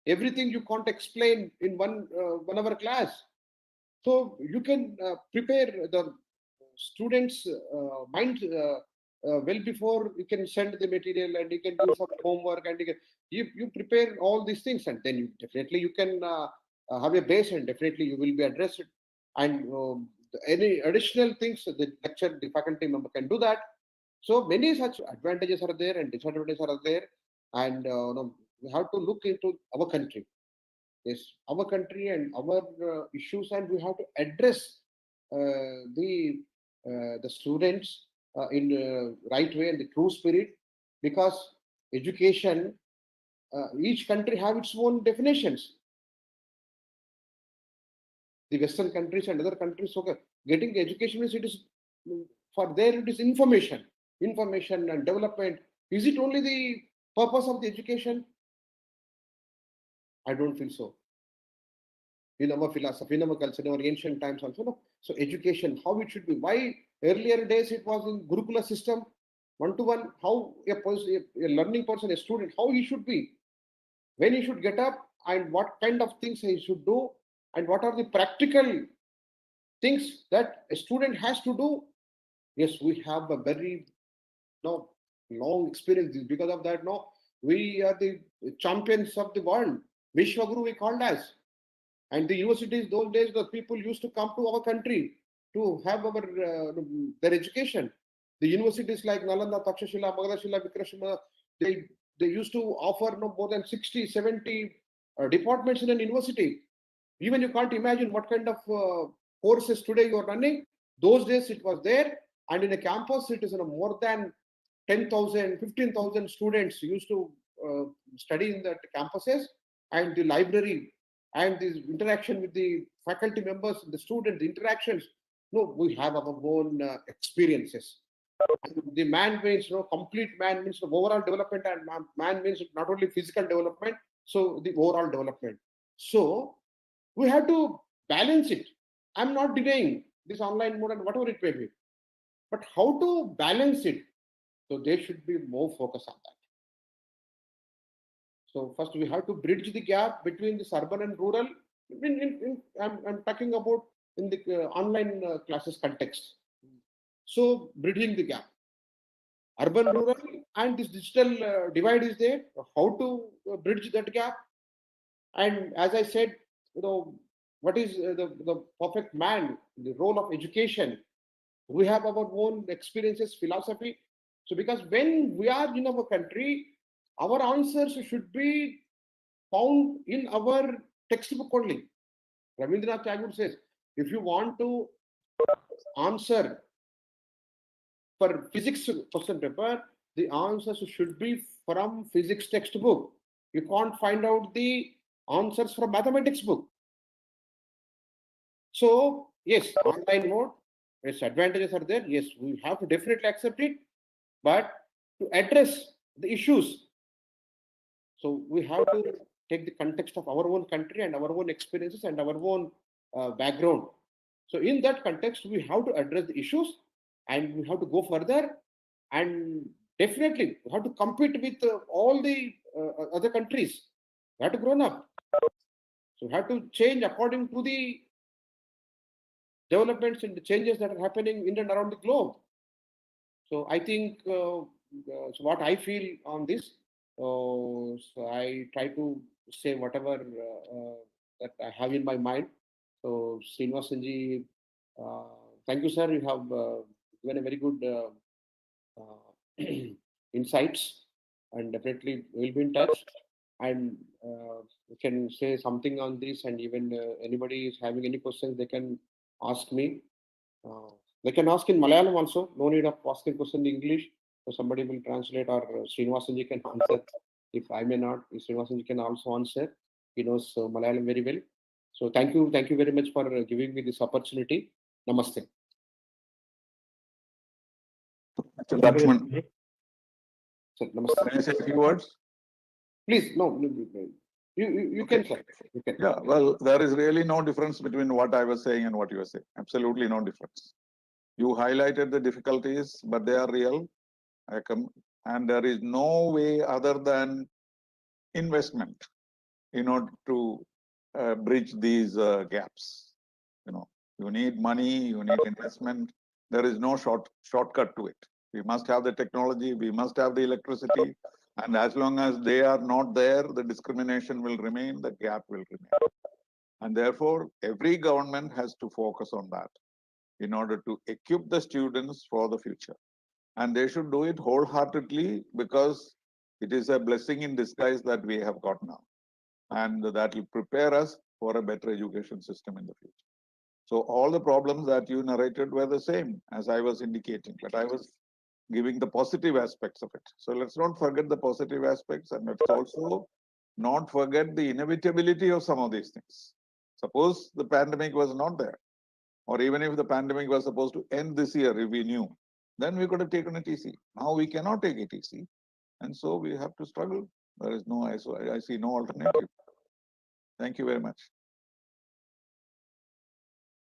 Everything you can't explain in one hour class. So you can prepare the students' mind well before you can send the material, and you can do some homework, and you prepare all these things, and then you can have a base, and definitely you will be addressed. And any additional things, the lecture, the faculty member can do that. So many such advantages are there and disadvantages are there, and we have to look into our country. Yes, our country and our issues, and we have to address the students in right way and the true spirit, because education, each country have its own definitions. The Western countries and other countries, okay, getting the education is, it is for there, it is information and development. Is it only the purpose of the education? I don't feel so. In our philosophy, in our culture, in our ancient times also, no? So education, how it should be. Why earlier days it was in Gurukula system, one-to-one, how a learning person, a student, how he should be, when he should get up, and what kind of things he should do, and what are the practical things that a student has to do. Yes, we have a very long experience. Because of that, we are the champions of the world. Vishwaguru we called as. And the universities, those days, the people used to come to our country to have our their education. The universities like Nalanda, Takshashila, Magadashila, Vikrashima, they used to offer more than 60, 70 departments in an university. Even you can't imagine what kind of courses today you are running. Those days it was there, and in a campus it is more than 10,000, 15,000 students used to study in the campuses, and the library and the interaction with the faculty members, the students, the interactions. We have our own experiences. The man means complete man means the overall development, and man means not only physical development, so the overall development. So we have to balance it. I'm not denying this online mode and whatever it may be, but how to balance it? So there should be more focus on that. So first we have to bridge the gap between this urban and rural. I'm talking about in the online classes context. So bridging the gap, urban, rural, and this digital divide is there. How to bridge that gap? And as I said, what is the perfect man? The role of education. We have our own experiences, philosophy. So because when we are in our country, our answers should be found in our textbook only. Rabindranath Tagore says, if you want to answer for physics question paper, the answers should be from physics textbook. You can't find out the answers from mathematics book. So yes, online mode, its advantages are there. Yes, we have to definitely accept it, but to address the issues, so we have to take the context of our own country and our own experiences and our own background. So in that context, we have to address the issues, and we have to go further, and definitely we have to compete with all the other countries. We have to grow up. So we have to change according to the developments and the changes that are happening in and around the globe. So I think so what I feel on this. So I try to say whatever that I have in my mind. So Sreenivasanji, thank you, sir. You have given a very good insights, and definitely we'll be in touch. And we can say something on this, and even anybody is having any questions, they can ask me. They can ask in Malayalam also. No need of asking question in English. So somebody will translate, or Sreenivasanji can answer. If I may not, Sreenivasanji can also answer. He knows Malayalam very well. So thank you very much for giving me this opportunity. Namaste. Mr. Lakshman, Sir, namaste. can I say a few words? Please, no, you can, sir. You can. Yeah, well, there is really no difference between what I was saying and what you were saying. Absolutely no difference. You highlighted the difficulties, but they are real. And there is no way other than investment in order to bridge these gaps. You need money, you need investment. There is no shortcut to it. We must have the technology, we must have the electricity, and as long as they are not there, the discrimination will remain, the gap will remain. And therefore, every government has to focus on that. in order to equip the students for the future. And they should do it wholeheartedly because it is a blessing in disguise that we have got now. And that will prepare us for a better education system in the future. So all the problems that you narrated were the same as I was indicating, but I was giving the positive aspects of it. So let's not forget the positive aspects, and let's also not forget the inevitability of some of these things. Suppose the pandemic was not there, or even if the pandemic was supposed to end this year, if we knew, then we could have taken it easy. Now we cannot take it easy, and so we have to struggle. There is no, I see no alternative. Thank you very much.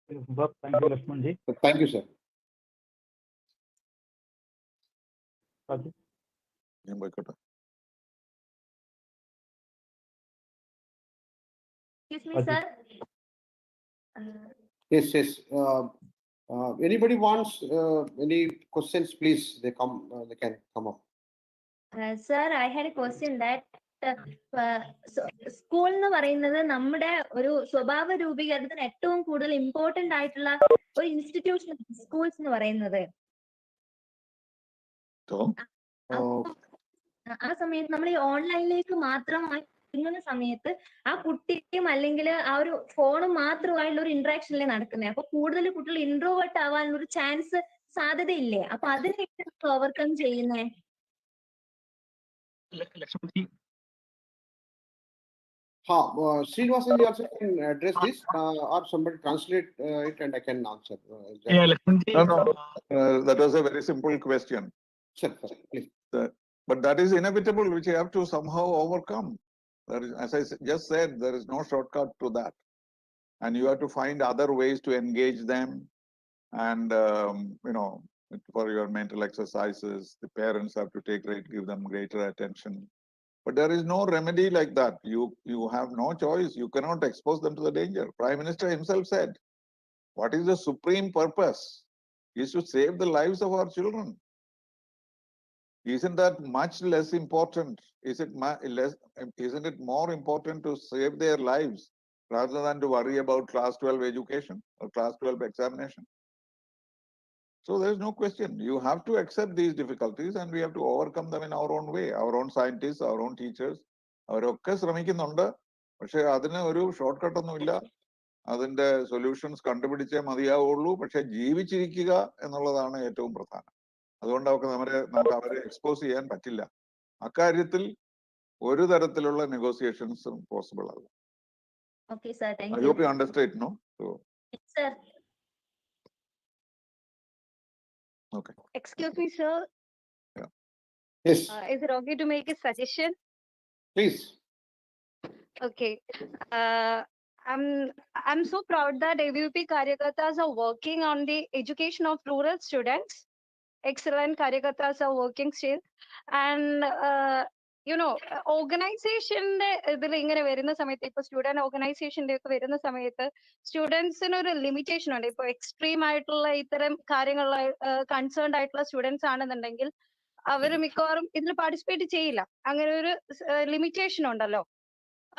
Thank you, Lakshmanji. Thank you, sir. Rajesh? Excuse me, sir. Yes, yes. Anybody wants any questions, please, they can come up. Sir, I had a question that school എന്ന് പറയുന്നത് നമ്മുടെ ഒരു സ്വഭാവ രൂപീകരണത്തിന് ഏറ്റവും കൂടുതൽ important ആയിട്ടുള്ള ഒരു ഇൻസ്റ്റിറ്റ്യൂഷൻ സ്കൂൾസ് എന്ന് പറയുന്നത്. ആ സമയത്ത് നമ്മൾ ഈ ഓൺലൈനിലേക്ക് മാത്രമായി ഇറങ്ങുന്ന സമയത്ത് ആ കുട്ടിയും അല്ലെങ്കിൽ ആ ഒരു ഫോണും മാത്രമായുള്ള ഒരു ഇന്ററാക്ഷനിലേ നടക്കുന്നത്. അപ്പൊ കൂടുതൽ കുട്ടികൾ ഇൻട്രോവേർട്ട് ആവാനുള്ള ഒരു ചാൻസ് സാധ്യതയില്ലേ? അപ്പൊ അതിനെ ഓവർകം ചെയ്യുന്നേ? Sreenivasan also can address this, or somebody translate it and I can answer. No. That was a very simple question. Sir, please. But that is inevitable, which you have to somehow overcome. There is, as I just said, there is no shortcut to that. And you have to find other ways to engage them. And, for your mental exercises, the parents have to give them greater attention. But there is no remedy like that. You have no choice. You cannot expose them to the danger. Prime Minister himself said, what is the supreme purpose? Is to save the lives of our children. Isn't that much less important? Isn't it more important to save their lives rather than to worry about class 12 education or class 12 examination? So there's no question. You have to accept these difficulties and we have to overcome them in our own way. Our own scientists, our own teachers, അവരൊക്കെ ശ്രമിക്കുന്നുണ്ട്. പക്ഷെ അതിന് ഒരു short cut ഒന്നുമില്ല. അതിന്റെ solutions കണ്ടുപിടിച്ചേ മതിയാവുള്ളൂ. പക്ഷെ ജീവിച്ചിരിക്കുക എന്നുള്ളതാണ് ഏറ്റവും പ്രധാനം. അതുകൊണ്ട് നമുക്ക് അവരെ എക്സ്പോസ് ചെയ്യാൻ പറ്റില്ല. അക്കാര്യത്തിൽ ഒരു തരത്തിലുള്ള നെഗോസിയേഷൻസും പോസിബിൾ അല്ല. Okay, sir. Thank you. I hope you understand, no? So, Yes, sir. Okay. Excuse me, sir. Yeah. Yes, Is it okay to make a suggestion? please. Okay. I'm so proud that ABVP Karyakartas are working on the education of rural students. Excellent Karyakartas are working still. And, ഓർഗനൈസേഷന്റെ ഇതിൽ ഇങ്ങനെ വരുന്ന സമയത്ത് ഇപ്പൊ student ഓർഗനൈസേഷന്റെ ഒക്കെ വരുന്ന സമയത്ത് സ്റ്റുഡൻസിന് ഒരു ലിമിറ്റേഷൻ ഉണ്ട്. ഇപ്പൊ എക്സ്ട്രീം ആയിട്ടുള്ള ഇത്തരം കാര്യങ്ങളിൽ കൺസേൺഡ് ആയിട്ടുള്ള സ്റ്റുഡൻസ് ആണെന്നുണ്ടെങ്കിൽ അവർ മിക്കവാറും ഇതിൽ പാർട്ടിസിപ്പേറ്റ് ചെയ്യില്ല. അങ്ങനെ ഒരു ലിമിറ്റേഷൻ ഉണ്ടല്ലോ.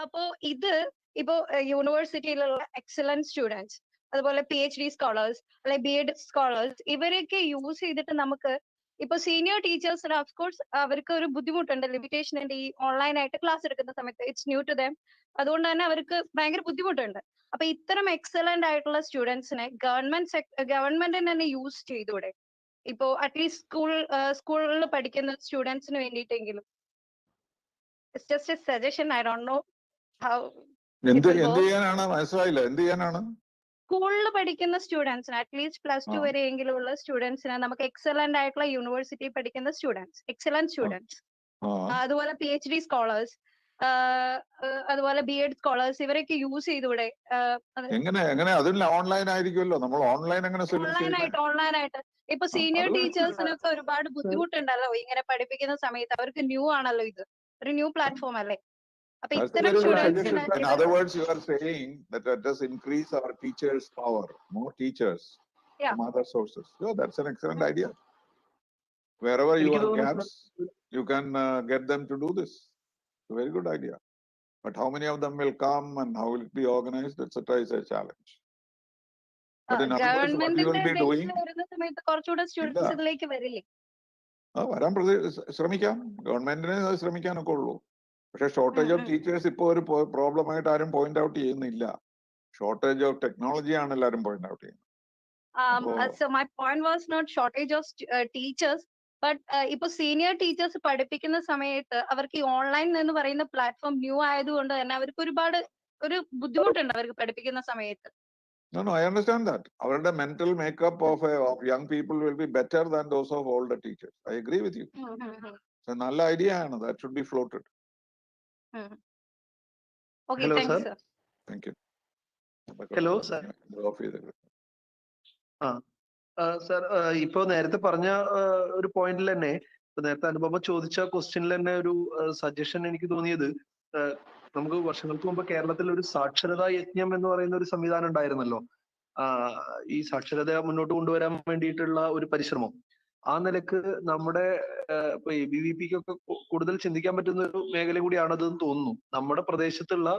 അപ്പോ ഇപ്പോ യൂണിവേഴ്സിറ്റിയിലുള്ള എക്സലന്റ് സ്റ്റുഡൻസ്, അതുപോലെ PhD സ്കോളേഴ്സ് അല്ലെ BEd സ്കോളേഴ്സ്, ഇവരെയൊക്കെ യൂസ് ചെയ്തിട്ട് നമുക്ക് ഇപ്പൊ സീനിയർ ടീച്ചേഴ്സിന് ഓഫ്കോഴ്സ് അവർക്ക് ഒരു ബുദ്ധിമുട്ടുണ്ട്, ലിമിറ്റേഷൻ ഉണ്ട് ഈ ഓൺലൈൻ ആയിട്ട് ക്ലാസ് എടുക്കുന്ന സമയത്ത്. It's new to them. അതുകൊണ്ട് തന്നെ അവർക്ക് ഭയങ്കര ബുദ്ധിമുട്ടുണ്ട്. അപ്പൊ ഇത്തരം എക്സലന്റ് ആയിട്ടുള്ള സ്റ്റുഡൻസിനെ ഗവൺമെന്റിന് തന്നെ യൂസ് ചെയ്തൂടെ? ഇപ്പോ അറ്റ്ലീസ്റ്റ് സ്കൂളിൽ പഠിക്കുന്ന സ്റ്റുഡൻസിന് വേണ്ടിയിട്ടെങ്കിലും. It's just a suggestion. I don't know how. എന്ത് ചെയ്യാനാണ് മനസ്സിലായില്ല. എന്ത് ചെയ്യാനാണ്? സ്കൂളിൽ പഠിക്കുന്ന സ്റ്റുഡൻസിന് അറ്റ്ലീസ്റ്റ് +2 വരെയെങ്കിലും ഉള്ള സ്റ്റുഡൻസിന് നമുക്ക് എക്സലന്റ് ആയിട്ടുള്ള യൂണിവേഴ്സിറ്റി പഠിക്കുന്ന സ്റ്റുഡൻസ്, എക്സലന്റ് സ്റ്റുഡൻസ്, അതുപോലെ PhD സ്കോളേഴ്സ്, അതുപോലെ BEd സ്കോളേഴ്സ്, ഇവരൊക്കെ യൂസ് ചെയ്തൂടെ? എങ്ങനെ അതിൽ ഓൺലൈൻ ആയിരിക്കുമല്ലോ. നമ്മൾ ഓൺലൈൻ ഓൺലൈനായിട്ട് ഇപ്പൊ സീനിയർ ടീച്ചേഴ്സിനൊക്കെ ഒരുപാട് ബുദ്ധിമുട്ടുണ്ടല്ലോ ഇങ്ങനെ പഠിപ്പിക്കുന്ന സമയത്ത്. അവർക്ക് ന്യൂ ആണല്ലോ, ഇത് ഒരു ന്യൂ പ്ലാറ്റ്ഫോം അല്ലേ? അപ്പൊ ഇത്തരം സ്റ്റുഡൻസിന് In other words, you are saying that let us increase our teachers' power, more teachers from other sources. Yeah, that's an excellent idea. Wherever you have gaps, you can get them to do this. It's a very good idea. But how many of them will come and how will it be organized, etc., is a challenge. But in other words, what you will ഗവൺമെന്റിന്റെ be doing, ബേസിൽ വരുന്ന സമയത്ത് കുറച്ചുകൂടെ students ഇതിലേക്ക് വരില്ലേ? വരാൻ ശ്രമിക്കാം, ഗവൺമെന്റിന് അത് ശ്രമിക്കാനൊക്കെ ഉള്ളൂ. പക്ഷെ ഷോർട്ടേജ് ഓഫ് ടീച്ചേഴ്സ് ഇപ്പോൾ ഒരു പ്രോബ്ലം ആയിട്ട് ആരും പോയിന്റ് ഔട്ട് ചെയ്യുന്നില്ല. ഷോർട്ടേജ് ഓഫ് ടെക്നോളജി ആണ് എല്ലാവരും പോയിന്റ് ഔട്ട് ചെയ്യുന്നത്. So my point was not shortage of teachers, but ഇപ്പൊ സീനിയർ ടീച്ചേഴ്സ് പഠിപ്പിക്കുന്ന സമയത്ത് അവർക്ക് ഈ ഓൺലൈൻ എന്ന് പറയുന്ന പ്ലാറ്റ്ഫോം ന്യൂ ആയതുകൊണ്ട് തന്നെ അവർക്ക് ഒരുപാട് ഒരു ബുദ്ധിമുട്ടുണ്ട് അവർക്ക് പഠിപ്പിക്കുന്ന സമയത്ത്. No, I understand that. Our mental makeup of young people will be better than those of older teachers. I agree with you. So, nalla idea aanu that should be floated. Okay, Hello, thanks, sir. sir. Thank you. Hello, sir. Sir ഇപ്പൊ നേരത്തെ പറഞ്ഞ ഒരു പോയിന്റിൽ തന്നെ നേരത്തെ അനുപമ ചോദിച്ച ക്വസ്റ്റ്യനിൽ തന്നെ ഒരു സജഷൻ എനിക്ക് തോന്നിയത്, നമുക്ക് വർഷങ്ങൾക്ക് മുമ്പ് കേരളത്തിൽ ഒരു സാക്ഷരതാ യജ്ഞം എന്ന് പറയുന്ന ഒരു സംവിധാനം ഉണ്ടായിരുന്നല്ലോ. ഈ സാക്ഷരത മുന്നോട്ട് കൊണ്ടുവരാൻ വേണ്ടിയിട്ടുള്ള ഒരു പരിശ്രമം. ആ നിലക്ക് നമ്മുടെ ഇപ്പൊ ABVPക്കൊക്കെ കൂടുതൽ ചിന്തിക്കാൻ പറ്റുന്ന ഒരു മേഖല കൂടിയാണതെന്ന് തോന്നുന്നു. നമ്മുടെ പ്രദേശത്തുള്ള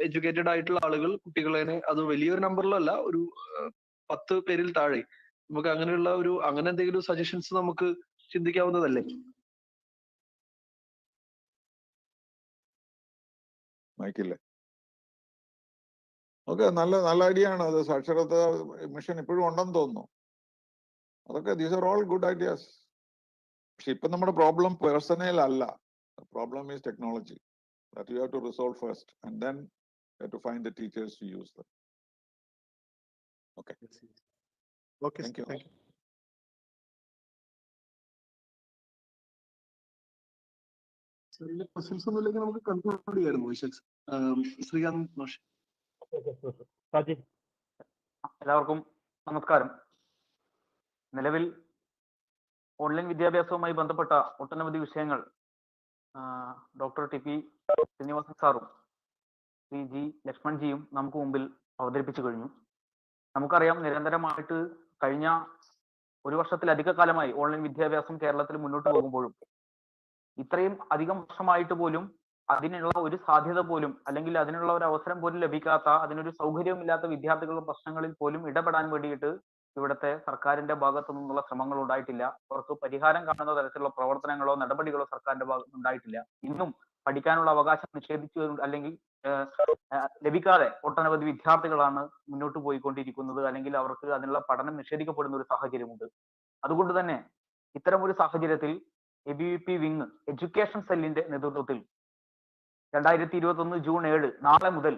എഡ്യൂക്കേറ്റഡ് ആയിട്ടുള്ള ആളുകൾ കുട്ടികളെ, അത് വലിയൊരു നമ്പറിലല്ല, ഒരു 10 പേരിൽ താഴെ, നമുക്ക് അങ്ങനെയുള്ള അങ്ങനെ എന്തെങ്കിലും സജഷൻസ് നമുക്ക് ചിന്തിക്കാവുന്നതല്ലേ? മൈക്കില്ലേ? ഓക്കെ, നല്ല ഐഡിയ ആണ് അത്. സാക്ഷരത മിഷൻ ഇപ്പോഴും ഉണ്ടെന്ന് തോന്നുന്നു. അതൊക്കെ these are all good ideas. പക്ഷെ ഇപ്പൊ നമ്മുടെ പ്രോബ്ലം പേഴ്സണൽ അല്ല, problem is technology. That you have to resolve first, and then you have to find the teachers to use them. Okay. Okay. Thank you. Questions ഒന്നുമില്ലെങ്കിൽ നമുക്ക് conclude ചെയ്യായിരുന്നു. ശ്രീകാന്ത് മാഷ്. എല്ലാവർക്കും നമസ്കാരം. നിലവിൽ ഓൺലൈൻ വിദ്യാഭ്യാസവുമായി ബന്ധപ്പെട്ട ഒട്ടനവധി വിഷയങ്ങൾ ഡോക്ടർ TP ശ്രീനിവാസൻ സാറും ശ്രീ G. ലക്ഷ്മൺജിയും നമുക്ക് മുമ്പിൽ അവതരിപ്പിച്ചു കഴിഞ്ഞു. നമുക്കറിയാം, നിരന്തരമായിട്ട് കഴിഞ്ഞ ഒരു വർഷത്തിലധിക കാലമായി ഓൺലൈൻ വിദ്യാഭ്യാസം കേരളത്തിൽ മുന്നോട്ട് പോകുമ്പോഴും ഇത്രയും അധികം വർഷമായിട്ട് പോലും അതിനുള്ള ഒരു സാധ്യത പോലും, അല്ലെങ്കിൽ അതിനുള്ള ഒരു അവസരം പോലും ലഭിക്കാത്ത, അതിനൊരു സൗകര്യമില്ലാത്ത വിദ്യാർത്ഥികളുടെ പ്രശ്നങ്ങളിൽ പോലും ഇടപെടാൻ വേണ്ടിയിട്ട് ഇവിടുത്തെ സർക്കാരിന്റെ ഭാഗത്തു നിന്നുള്ള ശ്രമങ്ങൾ ഉണ്ടായിട്ടില്ല. അവർക്ക് പരിഹാരം കാണുന്ന തരത്തിലുള്ള പ്രവർത്തനങ്ങളോ നടപടികളോ സർക്കാരിന്റെ ഭാഗത്ത് ഉണ്ടായിട്ടില്ല. ഇന്നും പഠിക്കാനുള്ള അവകാശം നിഷേധിച്ചു, അല്ലെങ്കിൽ ലഭിക്കാതെ ഒട്ടനവധി വിദ്യാർത്ഥികളാണ് മുന്നോട്ട് പോയിക്കൊണ്ടിരിക്കുന്നത്, അല്ലെങ്കിൽ അവർക്ക് അതിനുള്ള പഠനം നിഷേധിക്കപ്പെടുന്ന ഒരു സാഹചര്യമുണ്ട്. അതുകൊണ്ട് തന്നെ ഇത്തരം ഒരു സാഹചര്യത്തിൽ ABVP വിങ് എഡ്യൂക്കേഷൻ സെല്ലിന്റെ നേതൃത്വത്തിൽ 2021 ജൂൺ 7 നാളെ മുതൽ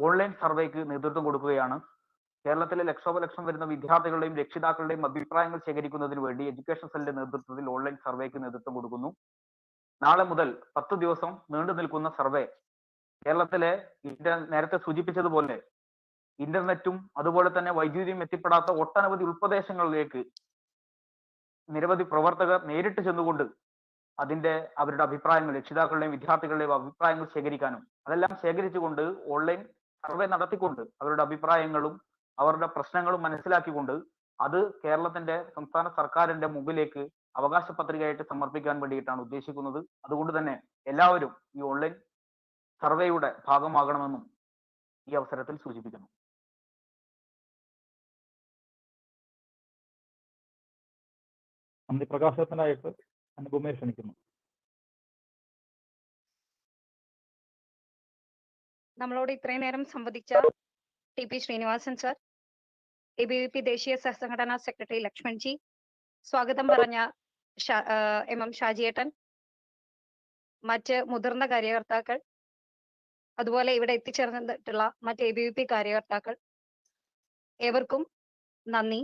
ഓൺലൈൻ സർവേക്ക് നേതൃത്വം കൊടുക്കുകയാണ്. കേരളത്തിലെ ലക്ഷോപലക്ഷം വരുന്ന വിദ്യാർത്ഥികളുടെയും രക്ഷിതാക്കളുടെയും അഭിപ്രായങ്ങൾ ശേഖരിക്കുന്നതിന് വേണ്ടി എഡ്യൂക്കേഷൻ സെല്ലിന്റെ നേതൃത്വത്തിൽ ഓൺലൈൻ സർവേക്ക് നേതൃത്വം കൊടുക്കുന്നു. നാളെ മുതൽ 10 ദിവസം നീണ്ടു നിൽക്കുന്ന സർവേ കേരളത്തിലെ നേരത്തെ സൂചിപ്പിച്ചതുപോലെ ഇന്റർനെറ്റും അതുപോലെ തന്നെ വൈദ്യുതിയും എത്തിപ്പെടാത്ത ഒട്ടനവധി ഉൾപ്രദേശങ്ങളിലേക്ക് നിരവധി പ്രവർത്തകർ നേരിട്ട് ചെന്നുകൊണ്ട് അവരുടെ അഭിപ്രായങ്ങൾ, രക്ഷിതാക്കളുടെയും വിദ്യാർത്ഥികളുടെയും അഭിപ്രായങ്ങൾ ശേഖരിക്കാനും, അതെല്ലാം ശേഖരിച്ചുകൊണ്ട് ഓൺലൈൻ സർവേ നടത്തിക്കൊണ്ട് അവരുടെ അഭിപ്രായങ്ങളും അവരുടെ പ്രശ്നങ്ങളും മനസ്സിലാക്കിക്കൊണ്ട് അത് കേരളത്തിന്റെ സംസ്ഥാന സർക്കാരിന്റെ മുമ്പിലേക്ക് അവകാശ പത്രികയായിട്ട് സമർപ്പിക്കാൻ വേണ്ടിയിട്ടാണ് ഉദ്ദേശിക്കുന്നത്. അതുകൊണ്ട് തന്നെ എല്ലാവരും ഈ ഓൺലൈൻ സർവേയുടെ ഭാഗമാകണമെന്നും ഈ അവസരത്തിൽ സൂചിപ്പിക്കുന്നു. നന്ദി. പ്രകാശനത്തിനായിട്ട് അനുപമയെ ക്ഷണിക്കുന്നു. നമ്മളോട് ഇത്രയും നേരം സംവദിച്ച TP ശ്രീനിവാസൻ സർ, ABVP ദേശീയ സഹസംഘടനാ സെക്രട്ടറി ലക്ഷ്മൺജി, സ്വാഗതം പറഞ്ഞ MM ഷാജിയേട്ടൻ, മറ്റ് മുതിർന്ന കാര്യകർത്താക്കൾ, അതുപോലെ ഇവിടെ എത്തിച്ചേർന്നിട്ടുള്ള മറ്റ് ABVP കാര്യകർത്താക്കൾ, ഏവർക്കും നന്ദി.